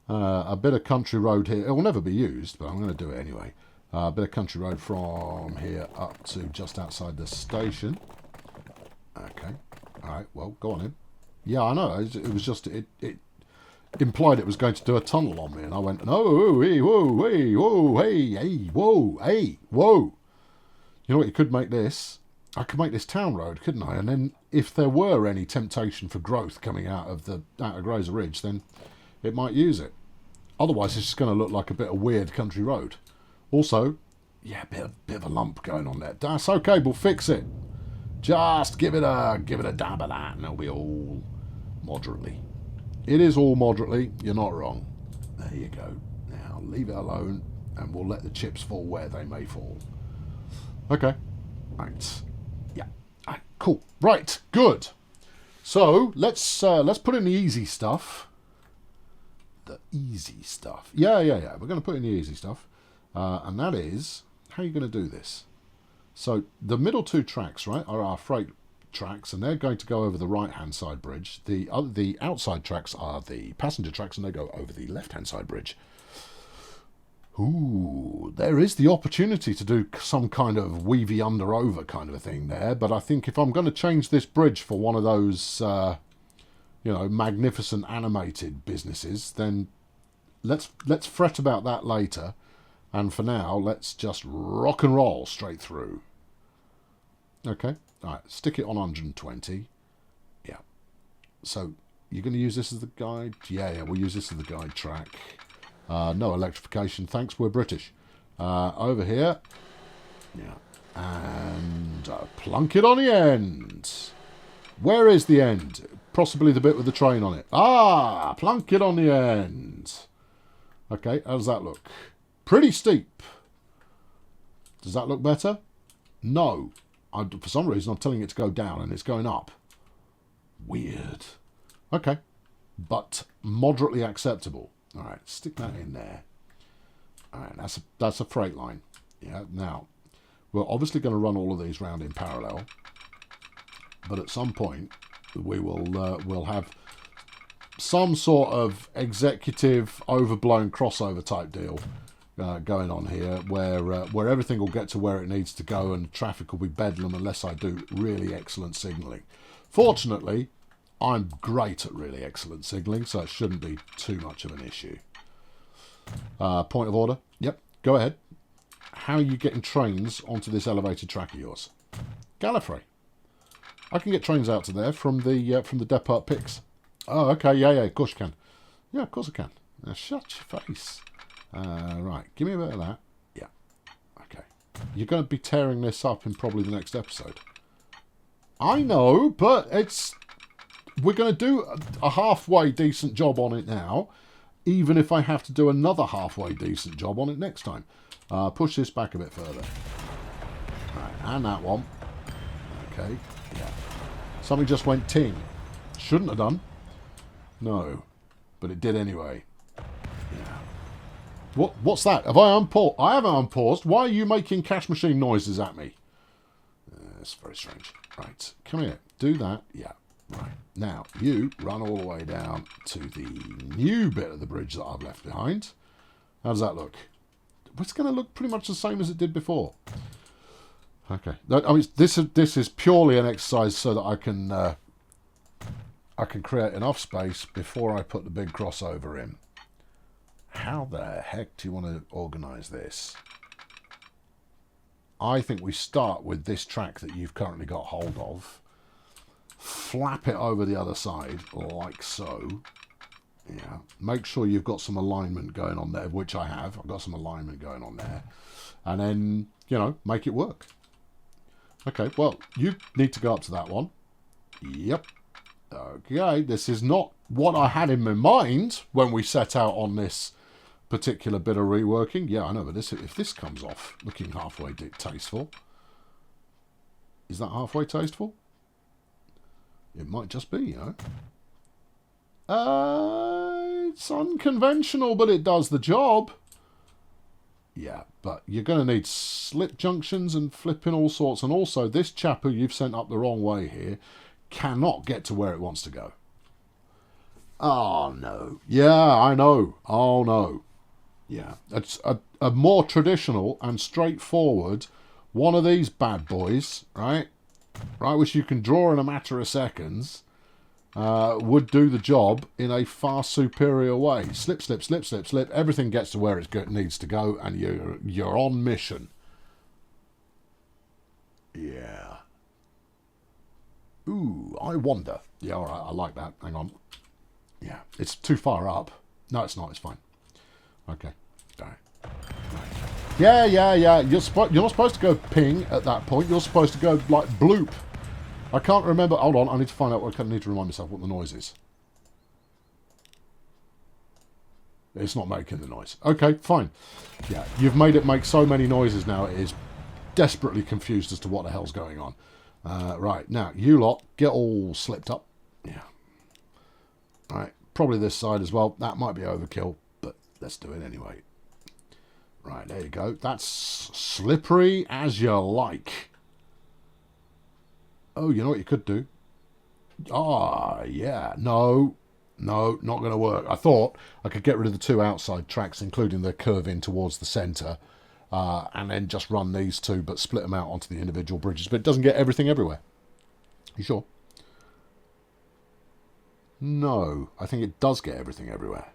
a bit of country road here. It will never be used, but I'm going to do it anyway. A bit of country road from here up to just outside the station. Okay. All right, well, go on in. Yeah, I know. It was just... It implied it was going to do a tunnel on me, and I went, no, hey, whoa, hey, whoa, hey, whoa. You know what, you could make this? I could make this town road, couldn't I? And then if there were any temptation for growth coming out of Grazer Ridge, then it might use it. Otherwise, it's just going to look like a bit of weird country road. Also, yeah, a bit of a lump going on there. That's okay, we'll fix it. Just give it a dab of that, and it'll be all moderately. It is all moderately. You're not wrong. There you go. Now leave it alone, and we'll let the chips fall where they may fall. Okay. Right. Yeah. Right. Cool. Right. Good. So let's put in the easy stuff. The easy stuff. Yeah. We're going to put in the easy stuff, and that is how are you going to do this? So the middle two tracks, right, are our freight tracks, and they're going to go over the right-hand side bridge. The outside tracks are the passenger tracks, and they go over the left-hand side bridge. Ooh, there is the opportunity to do some kind of weavy under-over kind of a thing there, but I think if I'm going to change this bridge for one of those, magnificent animated businesses, then let's fret about that later, and for now, let's just rock and roll straight through. Okay. All right, stick it on 120. Yeah. So, you're going to use this as the guide? Yeah, we'll use this as the guide track. No electrification, thanks, we're British. Over here. Yeah. And plunk it on the end. Where is the end? Possibly the bit with the train on it. Ah, plunk it on the end. Okay, how does that look? Pretty steep. Does that look better? No. For some reason, I'm telling it to go down, and it's going up. Weird. Okay. But moderately acceptable. All right, stick that in there. All right, that's a freight line. Yeah, now, we're obviously going to run all of these round in parallel. But at some point, we'll have some sort of executive overblown crossover type deal going on here, where everything will get to where it needs to go and traffic will be bedlam unless I do really excellent signalling. Fortunately, I'm great at really excellent signalling, so it shouldn't be too much of an issue. Point of order. Yep, go ahead. How are you getting trains onto this elevated track of yours? Gallifrey. I can get trains out to there from the depot picks. Oh, okay, yeah, of course you can. Yeah, of course I can. Now, shut your face. Right, give me a bit of that. Yeah, okay. You're going to be tearing this up in probably the next episode. I know, but we're going to do a halfway decent job on it now. even if I have to do another halfway decent job on it next time. Push this back a bit further. Right, and that one. Okay, yeah. Something just went ting. Shouldn't have done. No, but it did anyway. Yeah. What's that? Have I unpaused? I haven't unpaused. Why are you making cash machine noises at me? That's very strange. Right, come here. Do that. Yeah. Right. Now, you run all the way down to the new bit of the bridge that I've left behind. How does that look? It's going to look pretty much the same as it did before. Okay. I mean, this is purely an exercise so that I can create enough space before I put the big crossover in. How the heck do you want to organise this? I think we start with this track that you've currently got hold of. Flap it over the other side, like so. Yeah. Make sure you've got some alignment going on there, which I have. I've got some alignment going on there. And then, you know, make it work. Okay, well, you need to go up to that one. Yep. Okay, this is not what I had in my mind when we set out on this particular bit of reworking. Yeah, I know, but if this comes off looking halfway tasteful, is that halfway tasteful? It might just be, you know. It's unconventional, but it does the job. Yeah, but you're going to need slip junctions and flipping all sorts. And also, this chap who you've sent up the wrong way here cannot get to where it wants to go. Oh, no. Yeah, I know. Oh, no. Yeah, it's a more traditional and straightforward one of these bad boys, right? Right, which you can draw in a matter of seconds, would do the job in a far superior way. Slip, slip, slip, slip, slip. Everything gets to where it needs to go, and you're on mission. Yeah. Ooh, I wonder. Yeah, all right, I like that. Hang on. Yeah, it's too far up. No, it's not. It's fine. Okay. All right. Yeah. You're not supposed to go ping at that point. You're supposed to go, like, bloop. I can't remember. Hold on. I need to find out. I need to remind myself what the noise is. It's not making the noise. Okay, fine. Yeah, you've made it make so many noises now. It is desperately confused as to what the hell's going on. Right, now, you lot, get all slipped up. Yeah. All right, probably this side as well. That might be overkill, but let's do it anyway. Right, there you go. That's slippery as you like. Oh, you know what you could do? Ah, yeah. No, not going to work. I thought I could get rid of the two outside tracks, including the curve in towards the centre, and then just run these two, but split them out onto the individual bridges. But it doesn't get everything everywhere. You sure? No, I think it does get everything everywhere.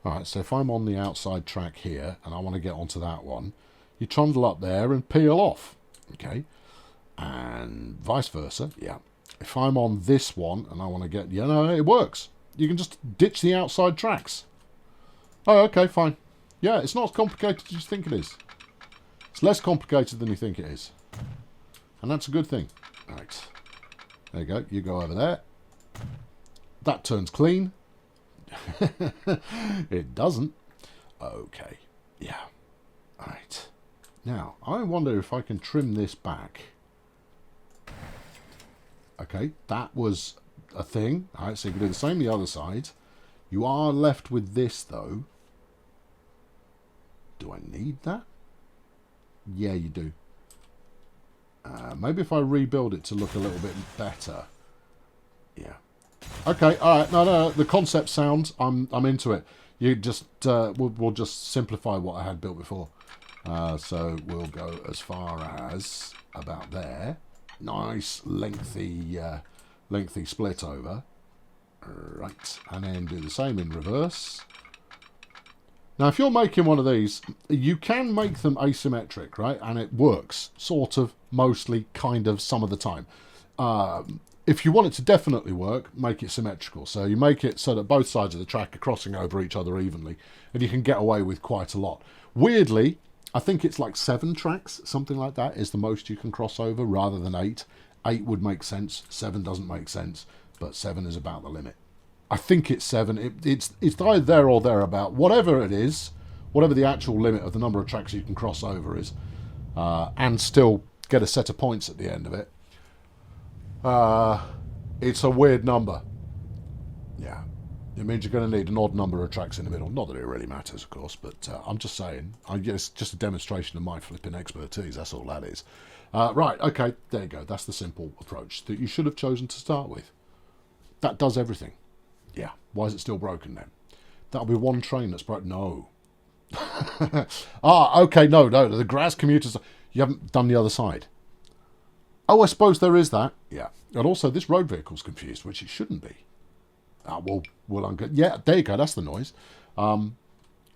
Alright, so if I'm on the outside track here, and I want to get onto that one, you trundle up there and peel off. Okay? And vice versa, yeah. If I'm on this one, and I want to get... Yeah, no, it works. You can just ditch the outside tracks. Oh, okay, fine. Yeah, it's not as complicated as you think it is. It's less complicated than you think it is. And that's a good thing. Right. There you go. You go over there. That turns clean. It doesn't. Okay. Yeah. Right. Now, I wonder if I can trim this back. Okay, that was a thing. Alright, so you can do the same the other side. You are left with this, though. Do I need that? Yeah, you do. Maybe if I rebuild it to look a little bit better. Yeah. Okay, alright, no, the concept sounds, I'm into it. You just, we'll just simplify what I had built before. So we'll go as far as about there. Nice, lengthy split over. Right, and then do the same in reverse. Now, if you're making one of these, you can make them asymmetric, right? And it works, sort of, mostly, kind of, some of the time. If you want it to definitely work, make it symmetrical. So you make it so that both sides of the track are crossing over each other evenly, and you can get away with quite a lot. Weirdly, I think it's like 7 tracks, something like that, is the most you can cross over, rather than 8. 8 would make sense, 7 doesn't make sense, but 7 is about the limit. I think it's 7. It's either there or thereabout. Whatever it is, whatever the actual limit of the number of tracks you can cross over is, and still get a set of points at the end of it. It's a weird number. Yeah. It means you're going to need an odd number of tracks in the middle. Not that it really matters, of course, but I'm just saying. It's just a demonstration of my flipping expertise. That's all that is. Right, okay, there you go. That's the simple approach that you should have chosen to start with. That does everything. Yeah. Why is it still broken then? That'll be one train that's broken. No. Okay, no. The Graz commuters. You haven't done the other side. Oh, I suppose there is that. Yeah. And also, this road vehicle's confused, which it shouldn't be. We'll yeah, there you go. That's the noise. All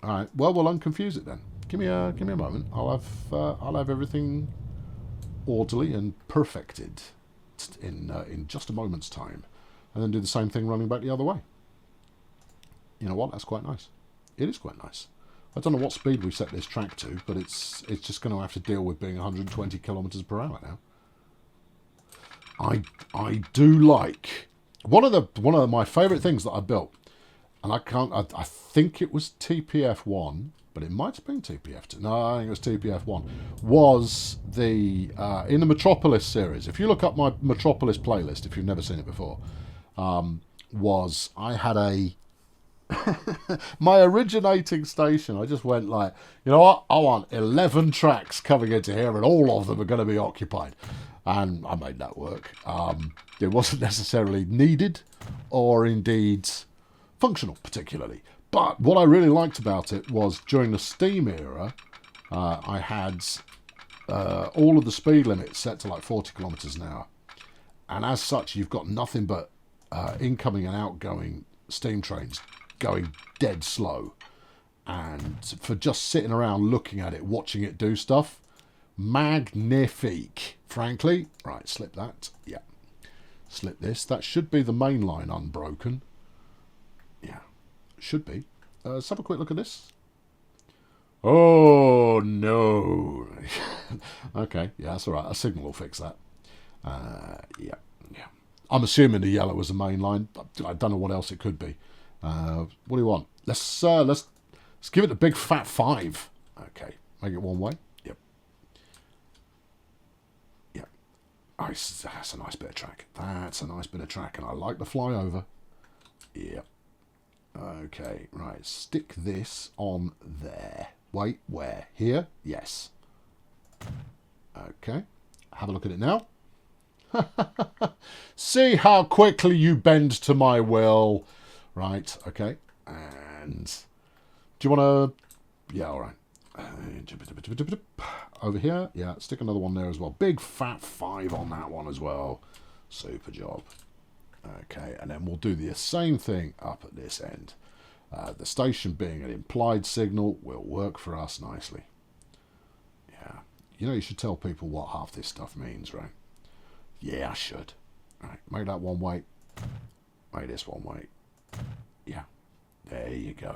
right. Well, we'll unconfuse it then. Give me a moment. I'll have everything orderly and perfected in just a moment's time, and then do the same thing running back the other way. You know what? That's quite nice. It is quite nice. I don't know what speed we set this track to, but it's just going to have to deal with being 120 kilometers per hour now. I do like one of my favourite things that I built, and I think it was TPF1, but it might have been TPF2. No, I think it was TPF1. Was the in the Metropolis series? If you look up my Metropolis playlist, if you've never seen it before, I had a my originating station. I just went like, you know what? I want 11 tracks coming into here, and all of them are going to be occupied. And I made that work. It wasn't necessarily needed or indeed functional particularly. But what I really liked about it was during the Steam era, I had all of the speed limits set to like 40 kilometers an hour. And as such, you've got nothing but incoming and outgoing steam trains going dead slow. And for just sitting around looking at it, watching it do stuff, magnifique, frankly. Right, slip that. Yeah. Slip this. That should be the main line unbroken. Yeah. Should be. Let's have a quick look at this. Oh, no. Okay. Yeah, that's all right. A signal will fix that. Yeah. I'm assuming the yellow was the main line. I don't know what else it could be. What do you want? Let's give it a big fat 5. Okay. Make it one way. That's a nice bit of track. That's a nice bit of track, and I like the flyover. Yep. Okay, right. Stick this on there. Wait, where? Here? Yes. Okay. Have a look at it now. See how quickly you bend to my will. Right, okay. And do you want to... Yeah, all right. Over here, yeah, stick another one there as well. Big fat 5 on that one as well. Super job. Okay, and then we'll do the same thing up at this end. The station being an implied signal will work for us nicely. Yeah, you should tell people what half this stuff means, right? Yeah, I should. Right, make that one way. Make this one way. Yeah, there you go.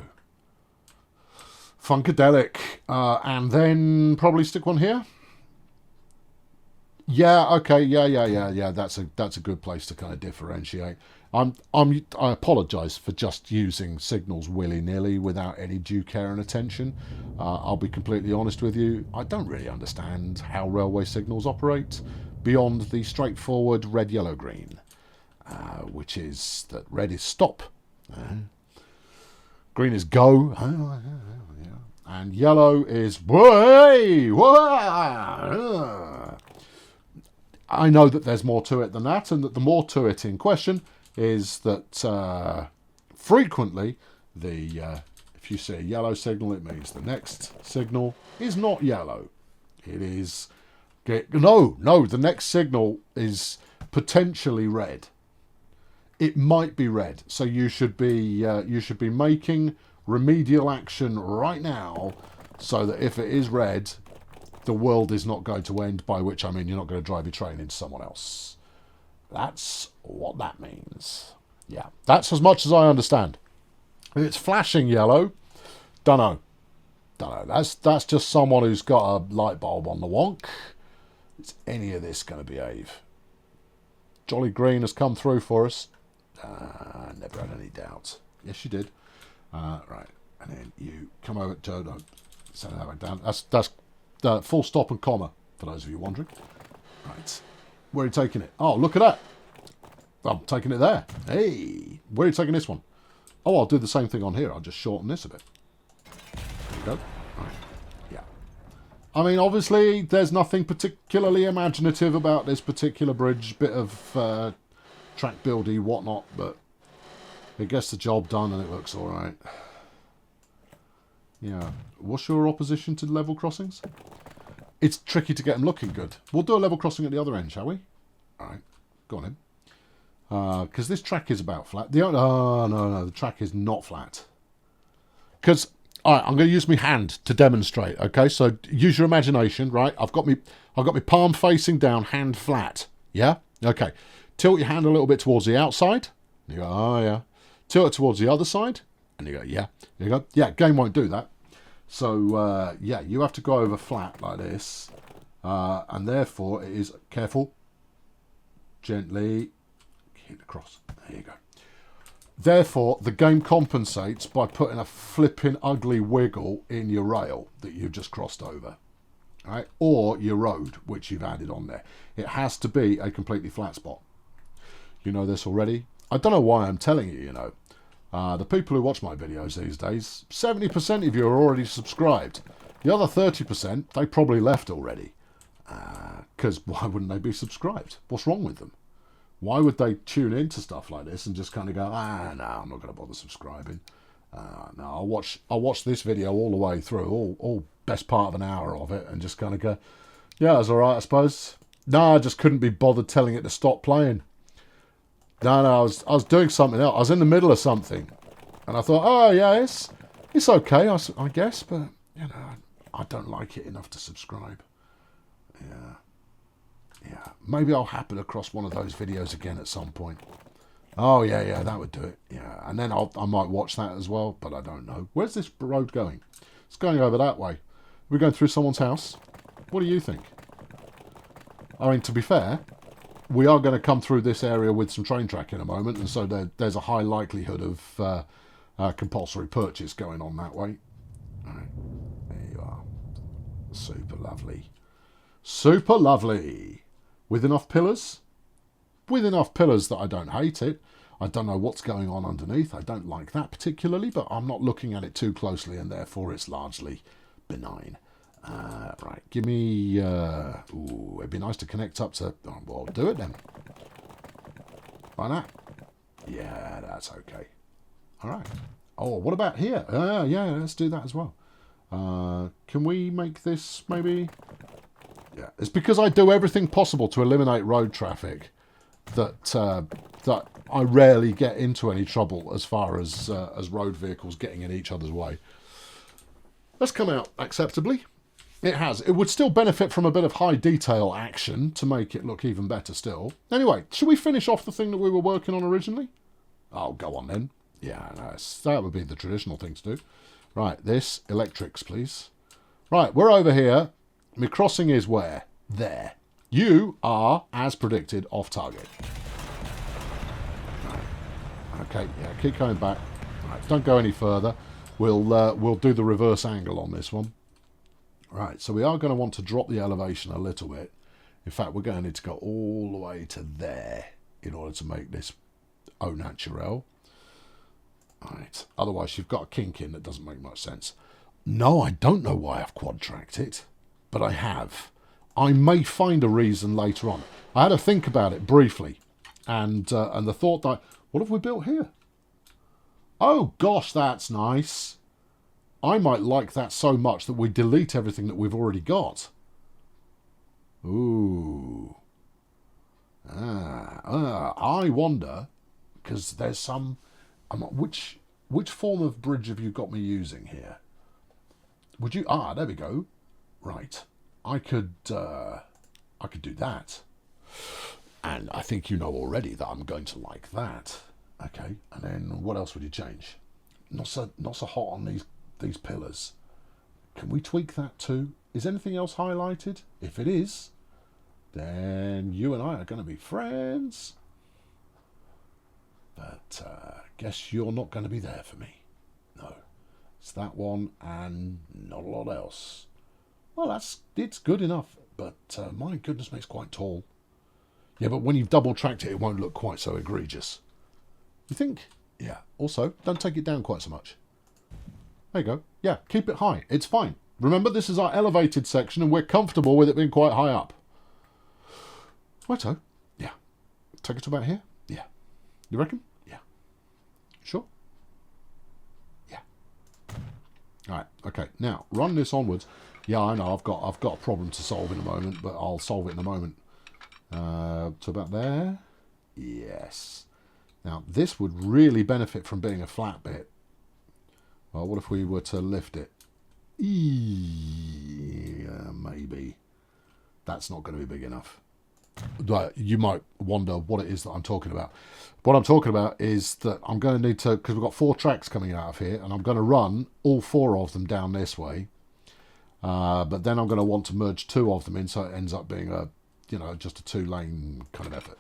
Funkadelic. And then probably stick one here. Yeah, okay, yeah. That's a good place to kind of differentiate. I apologise for just using signals willy-nilly without any due care and attention. I'll be completely honest with you. I don't really understand how railway signals operate beyond the straightforward red, yellow, green, which is that red is stop, green is go, and yellow is way. I know that there's more to it than that, and that the more to it in question is that frequently if you see a yellow signal, it means the next signal is not yellow. It is the next signal is potentially red. It might be red, so you should be making remedial action right now, so that if it is red, the world is not going to end, by which I mean you're not going to drive your train into someone else. That's what that means. Yeah, that's as much as I understand. If it's flashing yellow, dunno. That's just someone who's got a light bulb on the wonk. Is any of this going to behave? Jolly green has come through for us. Never had any doubts. Yes, you did. Right, and then you come over to set that back down. That's full stop and comma for those of you wondering. Right, where are you taking it? Oh, look at that. I'm taking it there. Hey, where are you taking this one? Oh, I'll do the same thing on here. I'll just shorten this a bit. There you go. Right. Yeah. I mean, obviously, there's nothing particularly imaginative about this particular bridge. Bit of track buildy, whatnot, but it gets the job done and it looks all right. Yeah. What's your opposition to level crossings? It's tricky to get them looking good. We'll do a level crossing at the other end, shall we? All right. Go on in. Because this track is about flat. No, the track is not flat. Because, all right, I'm going to use my hand to demonstrate. Okay, so use your imagination, right? I've got my palm facing down, hand flat. Yeah. Okay. Tilt your hand a little bit towards the outside. You go, oh yeah. Tilt it towards the other side, and you go, yeah. You go, yeah. Game won't do that. So yeah, you have to go over flat like this, and therefore it is careful, gently. Keep the cross. There you go. Therefore, the game compensates by putting a flipping ugly wiggle in your rail that you've just crossed over, right? Or your road, which you've added on there. It has to be a completely flat spot. You know this already. I don't know why I'm telling you, you know. The people who watch my videos these days, 70% of you are already subscribed. The other 30%, they probably left already. Because why wouldn't they be subscribed? What's wrong with them? Why would they tune into stuff like this and just kind of go, no, I'm not going to bother subscribing. No, I'll watch this video all the way through, all best part of an hour of it, and just kind of go, yeah, it's all right, I suppose. No, I just couldn't be bothered telling it to stop playing. No, I was doing something else. I was in the middle of something, and I thought, oh yeah, it's okay, I guess, but you know, I don't like it enough to subscribe. Yeah. Maybe I'll happen across one of those videos again at some point. Oh yeah, that would do it. Yeah, and then I might watch that as well, but I don't know. Where's this road going? It's going over that way. We're going through someone's house. What do you think? I mean, to be fair, we are going to come through this area with some train track in a moment, and so there's a high likelihood of compulsory purchase going on that way. All right, there you are. Super lovely. Super lovely. With enough pillars? With enough pillars that I don't hate it. I don't know what's going on underneath. I don't like that particularly, but I'm not looking at it too closely, and therefore it's largely benign. Right, give me... ooh, it'd be nice to connect up to... Oh, well, do it then. Like that? Yeah, that's okay. All right. Oh, what about here? Yeah, let's do that as well. Can we make this maybe... Yeah, it's because I do everything possible to eliminate road traffic that I rarely get into any trouble as far as road vehicles getting in each other's way. That's come out acceptably. It has. It would still benefit from a bit of high detail action to make it look even better still. Anyway, should we finish off the thing that we were working on originally? Oh, go on then. Yeah, that would be the traditional thing to do. Right, this, electrics, please. Right, we're over here. My crossing is where? There. You are, as predicted, off target. Right. Okay, yeah, keep going back. Right, don't go any further. We'll do the reverse angle on this one. Right, so we are going to want to drop the elevation a little bit. In fact, we're going to need to go all the way to there in order to make this au naturel. Right, otherwise you've got a kink in that doesn't make much sense. No, I don't know why I've quad-tracked it. But I have. I may find a reason later on. I had to think about it briefly, and the thought that, what have we built here? Oh gosh, that's nice. I might like that so much that we delete everything that we've already got. Ooh. I wonder, because there's some... which form of bridge have you got me using here? Would you... there we go. Right, I could do that, and I think you know already that I'm going to like that. Okay, and then what else would you change? Not so hot on these pillars. Can we tweak that too? Is anything else highlighted? If it is, then you and I are going to be friends. But guess you're not going to be there for me. No. It's that one and not a lot else. Well, it's good enough, but my goodness me, it's quite tall. Yeah, but when you've double-tracked it, it won't look quite so egregious. You think? Yeah. Also, don't take it down quite so much. There you go. Yeah, keep it high. It's fine. Remember, this is our elevated section, and we're comfortable with it being quite high up. Righto. Yeah. Take it to about here? Yeah. You reckon? Yeah. Sure? Yeah. Alright, okay. Now, run this onwards. Yeah, I know, I've got a problem to solve in a moment, but I'll solve it in a moment. To about there. Yes. Now, this would really benefit from being a flat bit. Well, what if we were to lift it? Maybe. That's not going to be big enough. But you might wonder what it is that I'm talking about. What I'm talking about is that I'm going to need to, because we've got 4 tracks coming out of here, and I'm going to run all 4 of them down this way. But then I'm going to want to merge 2 of them in, so it ends up being a, just a 2-lane kind of effort.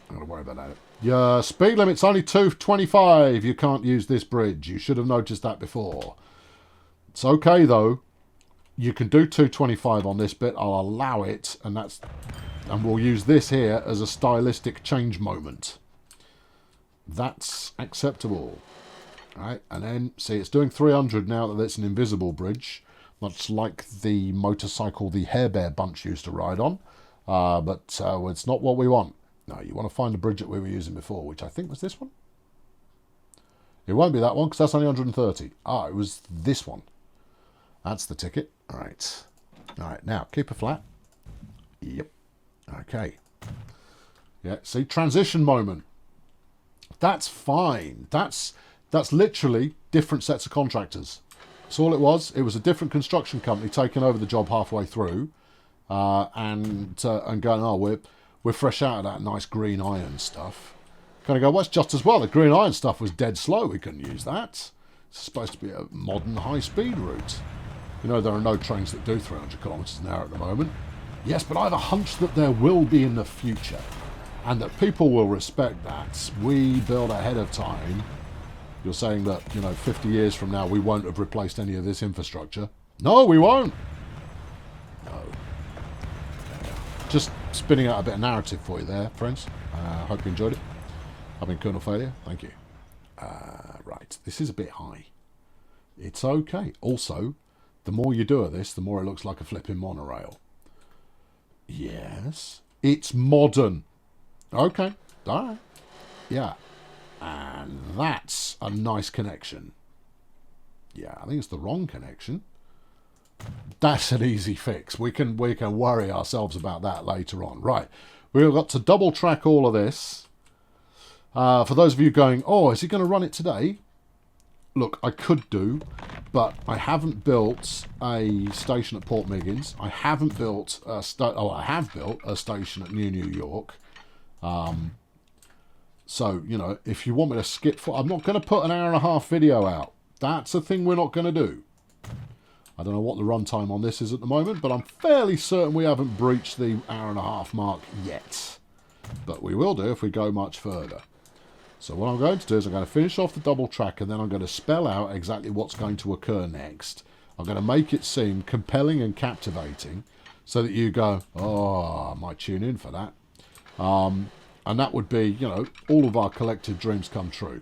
I'm going to worry about that. Your speed limit's only 225. You can't use this bridge. You should have noticed that before. It's okay, though. You can do 225 on this bit. I'll allow it, and we'll use this here as a stylistic change moment. That's acceptable. All right, and then, see, it's doing 300 now that it's an invisible bridge, much like the motorcycle the Hair Bear bunch used to ride on. But it's not what we want. No, you want to find the bridge that we were using before, which I think was this one. It won't be that one, because that's only 130. Ah, it was this one. That's the ticket. All right. All right, now, keep it flat. Yep. Okay. Yeah, see, transition moment. That's fine. That's literally different sets of contractors. That's all it was. It was a different construction company taking over the job halfway through and going, oh, we're fresh out of that nice green iron stuff. Kind of go, well, it's just as well. The green iron stuff was dead slow. We couldn't use that. It's supposed to be a modern high-speed route. You know, there are no trains that do 300 kilometres an hour at the moment. Yes, but I have a hunch that there will be in the future. And that people will respect that. We build ahead of time. You're saying that, 50 years from now, we won't have replaced any of this infrastructure. No, we won't. No. Just spinning out a bit of narrative for you there, friends. Hope you enjoyed it. I've been Colonel Failure. Thank you. Right. This is a bit high. It's okay. Also, the more you do of this, the more it looks like a flipping monorail. Yes. It's modern. Okay. All right. Yeah. And that's a nice connection. Yeah, I think it's the wrong connection. That's an easy fix. We can worry ourselves about that later on. Right. We've got to double track all of this. For those of you going, oh, is he going to run it today? Look, I could do, but I haven't built a station at Port Miggins. I haven't built I have built a station at New York. So, if you want me to skip I'm not going to put an hour-and-a-half video out. That's a thing we're not going to do. I don't know what the runtime on this is at the moment, but I'm fairly certain we haven't breached the hour-and-a-half mark yet. But we will do if we go much further. So what I'm going to do is I'm going to finish off the double track, and then I'm going to spell out exactly what's going to occur next. I'm going to make it seem compelling and captivating so that you go, oh, I might tune in for that. And that would be, all of our collective dreams come true.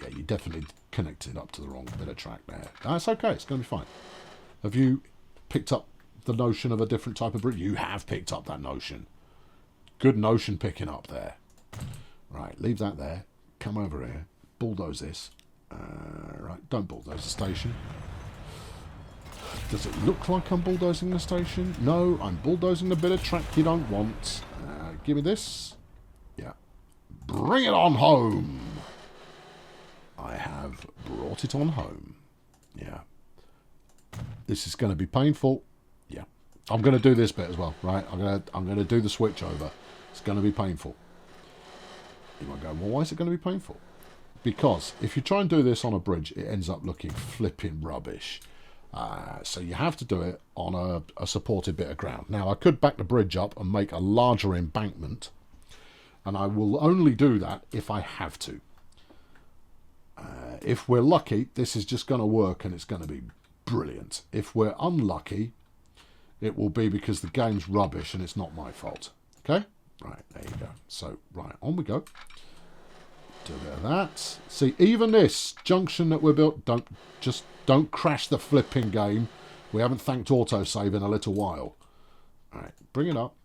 Yeah, you definitely connected up to the wrong bit of track there. That's okay. It's going to be fine. Have you picked up the notion of a different type of bridge? You have picked up that notion. Good notion picking up there. Right, leave that there. Come over here. Bulldoze this. Right, don't bulldoze the station. Does it look like I'm bulldozing the station? No, I'm bulldozing the bit of track you don't want. Give me this. Yeah. Bring it on home. I have brought it on home. Yeah. This is going to be painful. Yeah. I'm going to do this bit as well, right? I'm going to do the switch over. It's going to be painful. You might go, well, why is it going to be painful? Because if you try and do this on a bridge, it ends up looking flipping rubbish. So you have to do it on a supported bit of ground. Now, I could back the bridge up and make a larger embankment. And I will only do that if I have to. If we're lucky, this is just going to work and it's going to be brilliant. If we're unlucky, it will be because the game's rubbish and it's not my fault. Okay? Right, there you go. So, right, on we go. Do a bit of that. See, even this junction that we're built, don't crash the flipping game. We haven't thanked autosave in a little while. All right, bring it up.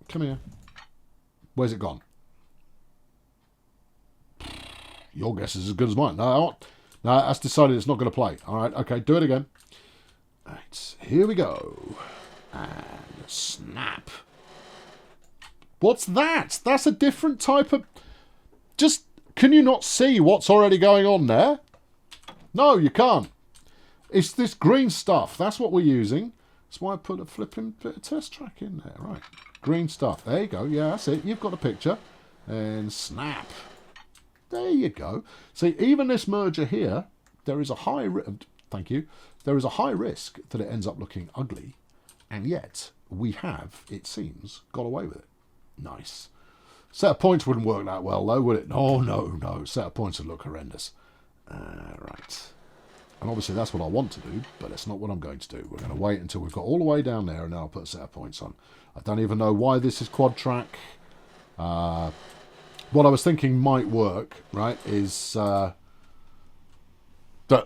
Come here. Where's it gone? Your guess is as good as mine. No, that's decided it's not going to play. All right, okay, do it again. All right, here we go. And snap. What's that? That's a different type of... Just, can you not see what's already going on there? No, you can't. It's this green stuff. That's what we're using. That's why I put a flipping bit of test track in there. Right, green stuff. There you go. Yeah, that's it. You've got a picture. And snap. There you go. See, even this merger here, there is a high... Thank you. There is a high risk that it ends up looking ugly. And yet, we have, it seems, got away with it. Nice. Set of points wouldn't work that well, though, would it? No, no, no. Set of points would look horrendous. Right. And obviously that's what I want to do, but it's not what I'm going to do. We're going to wait until we've got all the way down there, and then I'll put a set of points on. I don't even know why this is quad track. What I was thinking might work, right, is that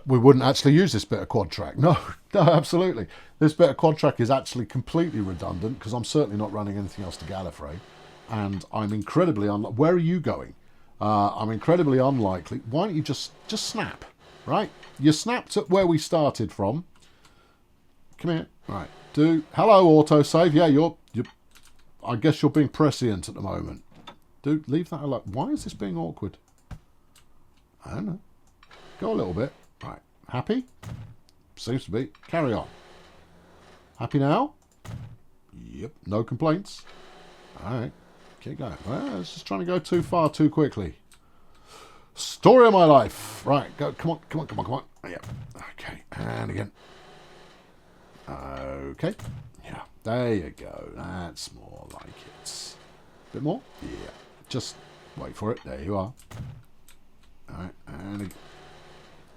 we wouldn't actually use this bit of quad track. No, no, absolutely. This bit of quad track is actually completely redundant, because I'm certainly not running anything else to Gallifrey. And I'm incredibly unlikely. Where are you going? I'm incredibly unlikely. Why don't you just snap, right? You snapped at where we started from. Come here. Right. Hello, autosave. Yeah, you're. I guess you're being prescient at the moment. Dude, leave that alone. Why is this being awkward? I don't know. Go a little bit. Right. Happy? Seems to be. Carry on. Happy now? Yep. No complaints. All right. Keep going. Well, it's just trying to go too far too quickly. Story of my life. Right. Go. Come on. Come on. Come on. Come on. Yeah. Okay. And again. Okay. Yeah. There you go. That's more like it. Bit more? Yeah. Just wait for it. There you are. All right. And again.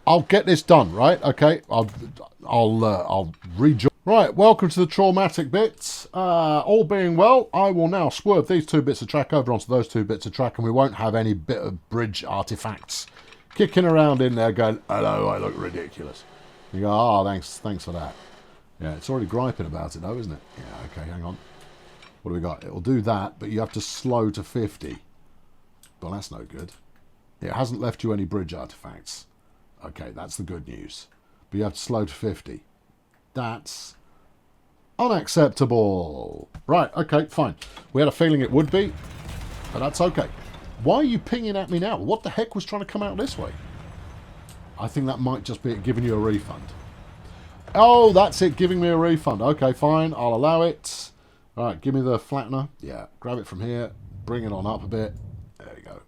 I'll get this done, right? Okay. I'll rejoin. Right, welcome to the traumatic bits. All being well, I will now swerve these two bits of track over onto those two bits of track, and we won't have any bit of bridge artifacts kicking around in there going, hello, I look ridiculous. You go, oh, thanks for that. Yeah, it's already griping about it though, isn't it? Yeah, okay, hang on. What do we got? It'll do that, but you have to slow to 50. Well, that's no good. It hasn't left you any bridge artifacts. Okay, that's the good news. But you have to slow to 50. That's unacceptable. Right, okay, fine. We had a feeling it would be, but that's okay. Why are you pinging at me now? What the heck was trying to come out this way? I think that might just be it giving you a refund. Oh, that's it, giving me a refund. Okay, fine, I'll allow it. All right, give me the flattener. Yeah, grab it from here, bring it on up a bit. There you go.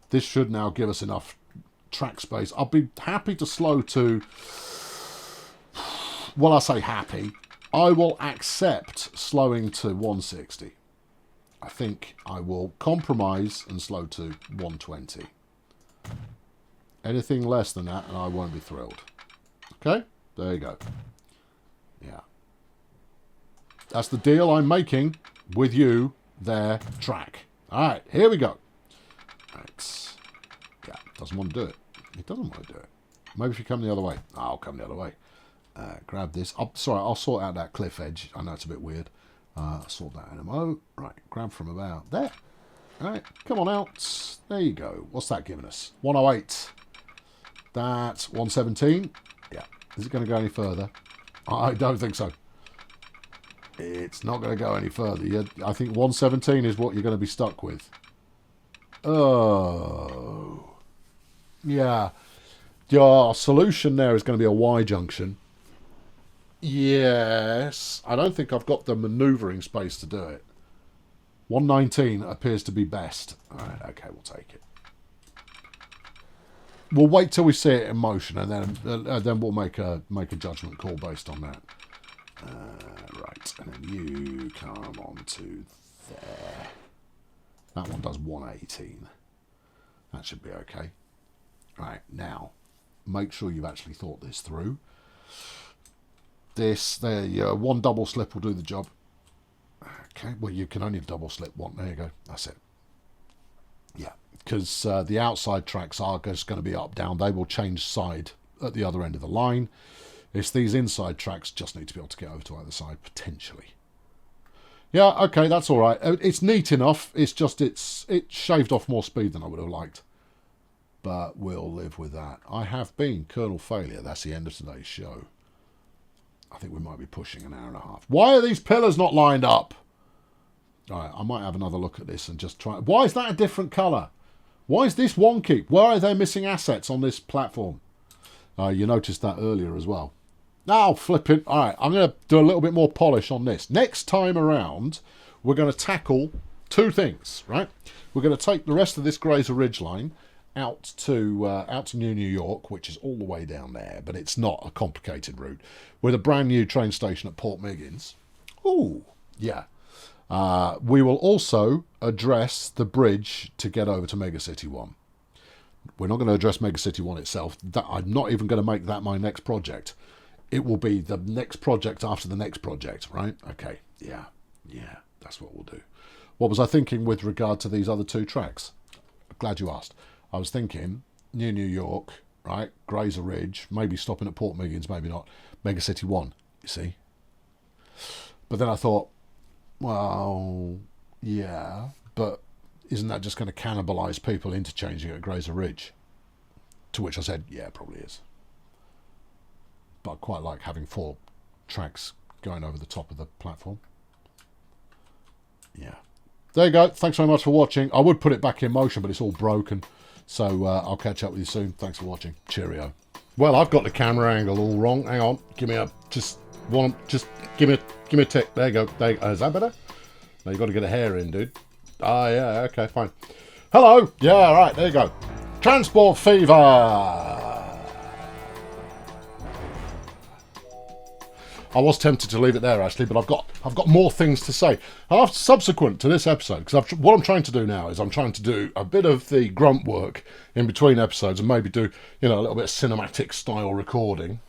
This should now give us enough track space. I'll be happy to slow to... Well, I say happy. I will accept slowing to 160. I think I will compromise and slow to 120. Anything less than that and I won't be thrilled. Okay? There you go. Yeah. That's the deal I'm making with you there, track. Alright, here we go. Right. Yeah, doesn't want to do it. It doesn't want to do it. Maybe if you come the other way. I'll come the other way. Grab this. Sorry, I'll sort out that cliff edge. I know it's a bit weird. Sort that in a mo. Right, grab from about there. All right, come on out. There you go. What's that giving us? 108. That's 117. Yeah. Is it going to go any further? I don't think so. It's not going to go any further. I think 117 is what you're going to be stuck with. Oh. Yeah. Your solution there is going to be a Y junction. Yes. I don't think I've got the manoeuvring space to do it. 119 appears to be best. Alright, okay, we'll take it. We'll wait till we see it in motion, and then we'll make a judgment call based on that. Right, and then you come on to there. That one does 118. That should be okay. Right, now, make sure you've actually thought this through. One double slip will do the job. Okay, well, you can only double slip one. There you go. That's it. Yeah, because the outside tracks are just going to be up, down. They will change side at the other end of the line. It's these inside tracks just need to be able to get over to either side, potentially. Yeah, okay, that's all right. It's neat enough. It's just it shaved off more speed than I would have liked. But we'll live with that. I have been Colonel Failure. That's the end of today's show. I think we might be pushing an hour and a half. Why are these pillars not lined up? All right, I might have another look at this and just try. Why is that a different colour? Why is this wonky? Why are they missing assets on this platform? You noticed that earlier as well. Now, flipping. All right, I'm going to do a little bit more polish on this. Next time around, we're going to tackle two things, right? We're going to take the rest of this Grazer Ridge line out to New York, which is all the way down there, but it's not a complicated route, with a brand new train station at Port Meigans. Ooh, yeah. We will also address the bridge to get over to Megacity 1. We're not going to address Megacity 1 itself. I'm not even going to make that my next project. It will be the next project after the next project, right? Okay, yeah, that's what we'll do. What was I thinking with regard to these other two tracks? Glad you asked. I was thinking New York, right? Grazer Ridge, maybe stopping at Port Meigans, maybe not. Megacity 1, you see? But then I thought, well, yeah, but isn't that just going to cannibalise people interchanging at Grazer Ridge? To which I said, yeah, it probably is. But I quite like having 4 tracks going over the top of the platform. Yeah. There you go. Thanks very much for watching. I would put it back in motion, but it's all broken. So I'll catch up with you soon. Thanks for watching. Cheerio. Well, I've got the camera angle all wrong. Hang on. Give me a give me a tick. There you go. There you go. Is that better? No, you've got to get a hair in, dude. Ah, yeah. Okay, fine. Hello. Yeah, all right. There you go. Transport fever. I was tempted to leave it there actually, but I've got more things to say subsequent to this episode, because what I'm trying to do now is I'm trying to do a bit of the grunt work in between episodes and maybe do a little bit of cinematic style recording,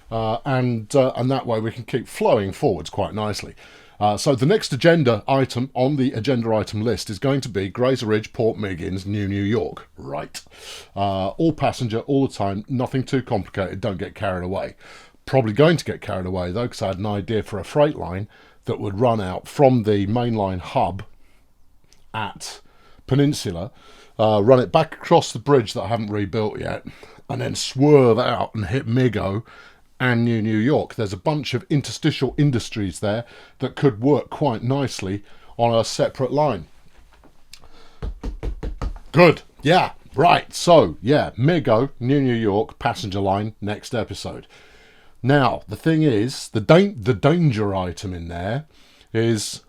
and that way we can keep flowing forwards quite nicely. So the next agenda item on the agenda item list is going to be Grazer Ridge, Port Meigans, New York. Right. All passenger, all the time, nothing too complicated, don't get carried away. Probably going to get carried away though, because I had an idea for a freight line that would run out from the mainline hub at Peninsula, run it back across the bridge that I haven't rebuilt yet, and then swerve out and hit Migo and New York. There's a bunch of interstitial industries there that could work quite nicely on a separate line. Good. Yeah, right. So, yeah, Migo, New York, passenger line, next episode. Now, the thing is, the danger item in there is,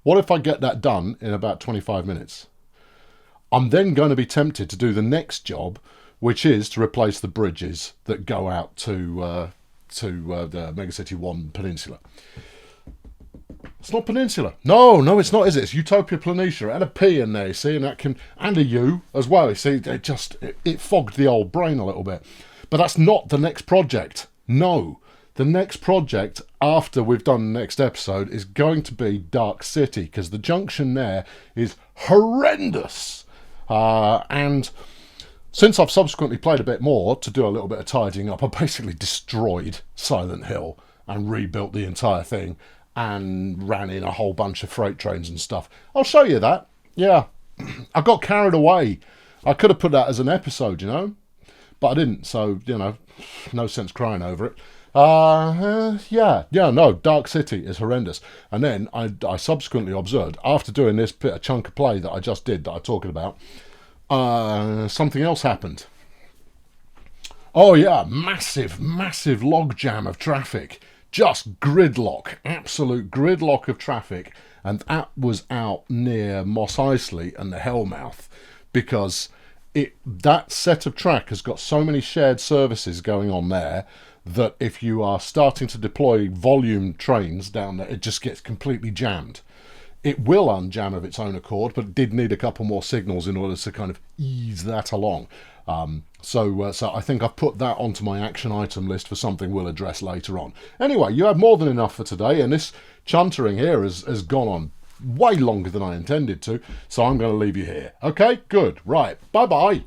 what if I get that done in about 25 minutes? I'm then going to be tempted to do the next job, which is to replace the bridges that go out to the Megacity 1 Peninsula. It's not Peninsula. No, it's not, is it? It's Utopia Planitia. It had a P in there, you see, and a U as well. You see, it fogged the old brain a little bit. But that's not the next project. No, the next project after we've done the next episode is going to be Dark City, because the junction there is horrendous. And since I've subsequently played a bit more to do a little bit of tidying up, I basically destroyed Silent Hill and rebuilt the entire thing and ran in a whole bunch of freight trains and stuff. I'll show you that. Yeah, I got carried away. I could have put that as an episode, but I didn't, so, no sense crying over it. No, Dark City is horrendous. And then I subsequently observed, after doing this bit of chunk of play that I just did, that I'm talking about, something else happened. Oh yeah, massive logjam of traffic. Just gridlock, absolute gridlock of traffic. And that was out near Mos Eisley and the Hellmouth, because that set of track has got so many shared services going on there that if you are starting to deploy volume trains down there, it just gets completely jammed. It will unjam of its own accord, but it did need a couple more signals in order to kind of ease that along. So I think I've put that onto my action item list for something we'll address later on. Anyway, you have more than enough for today, and this chuntering here has gone on way longer than I intended to, so I'm going to leave you here. Okay, good. Right, bye-bye.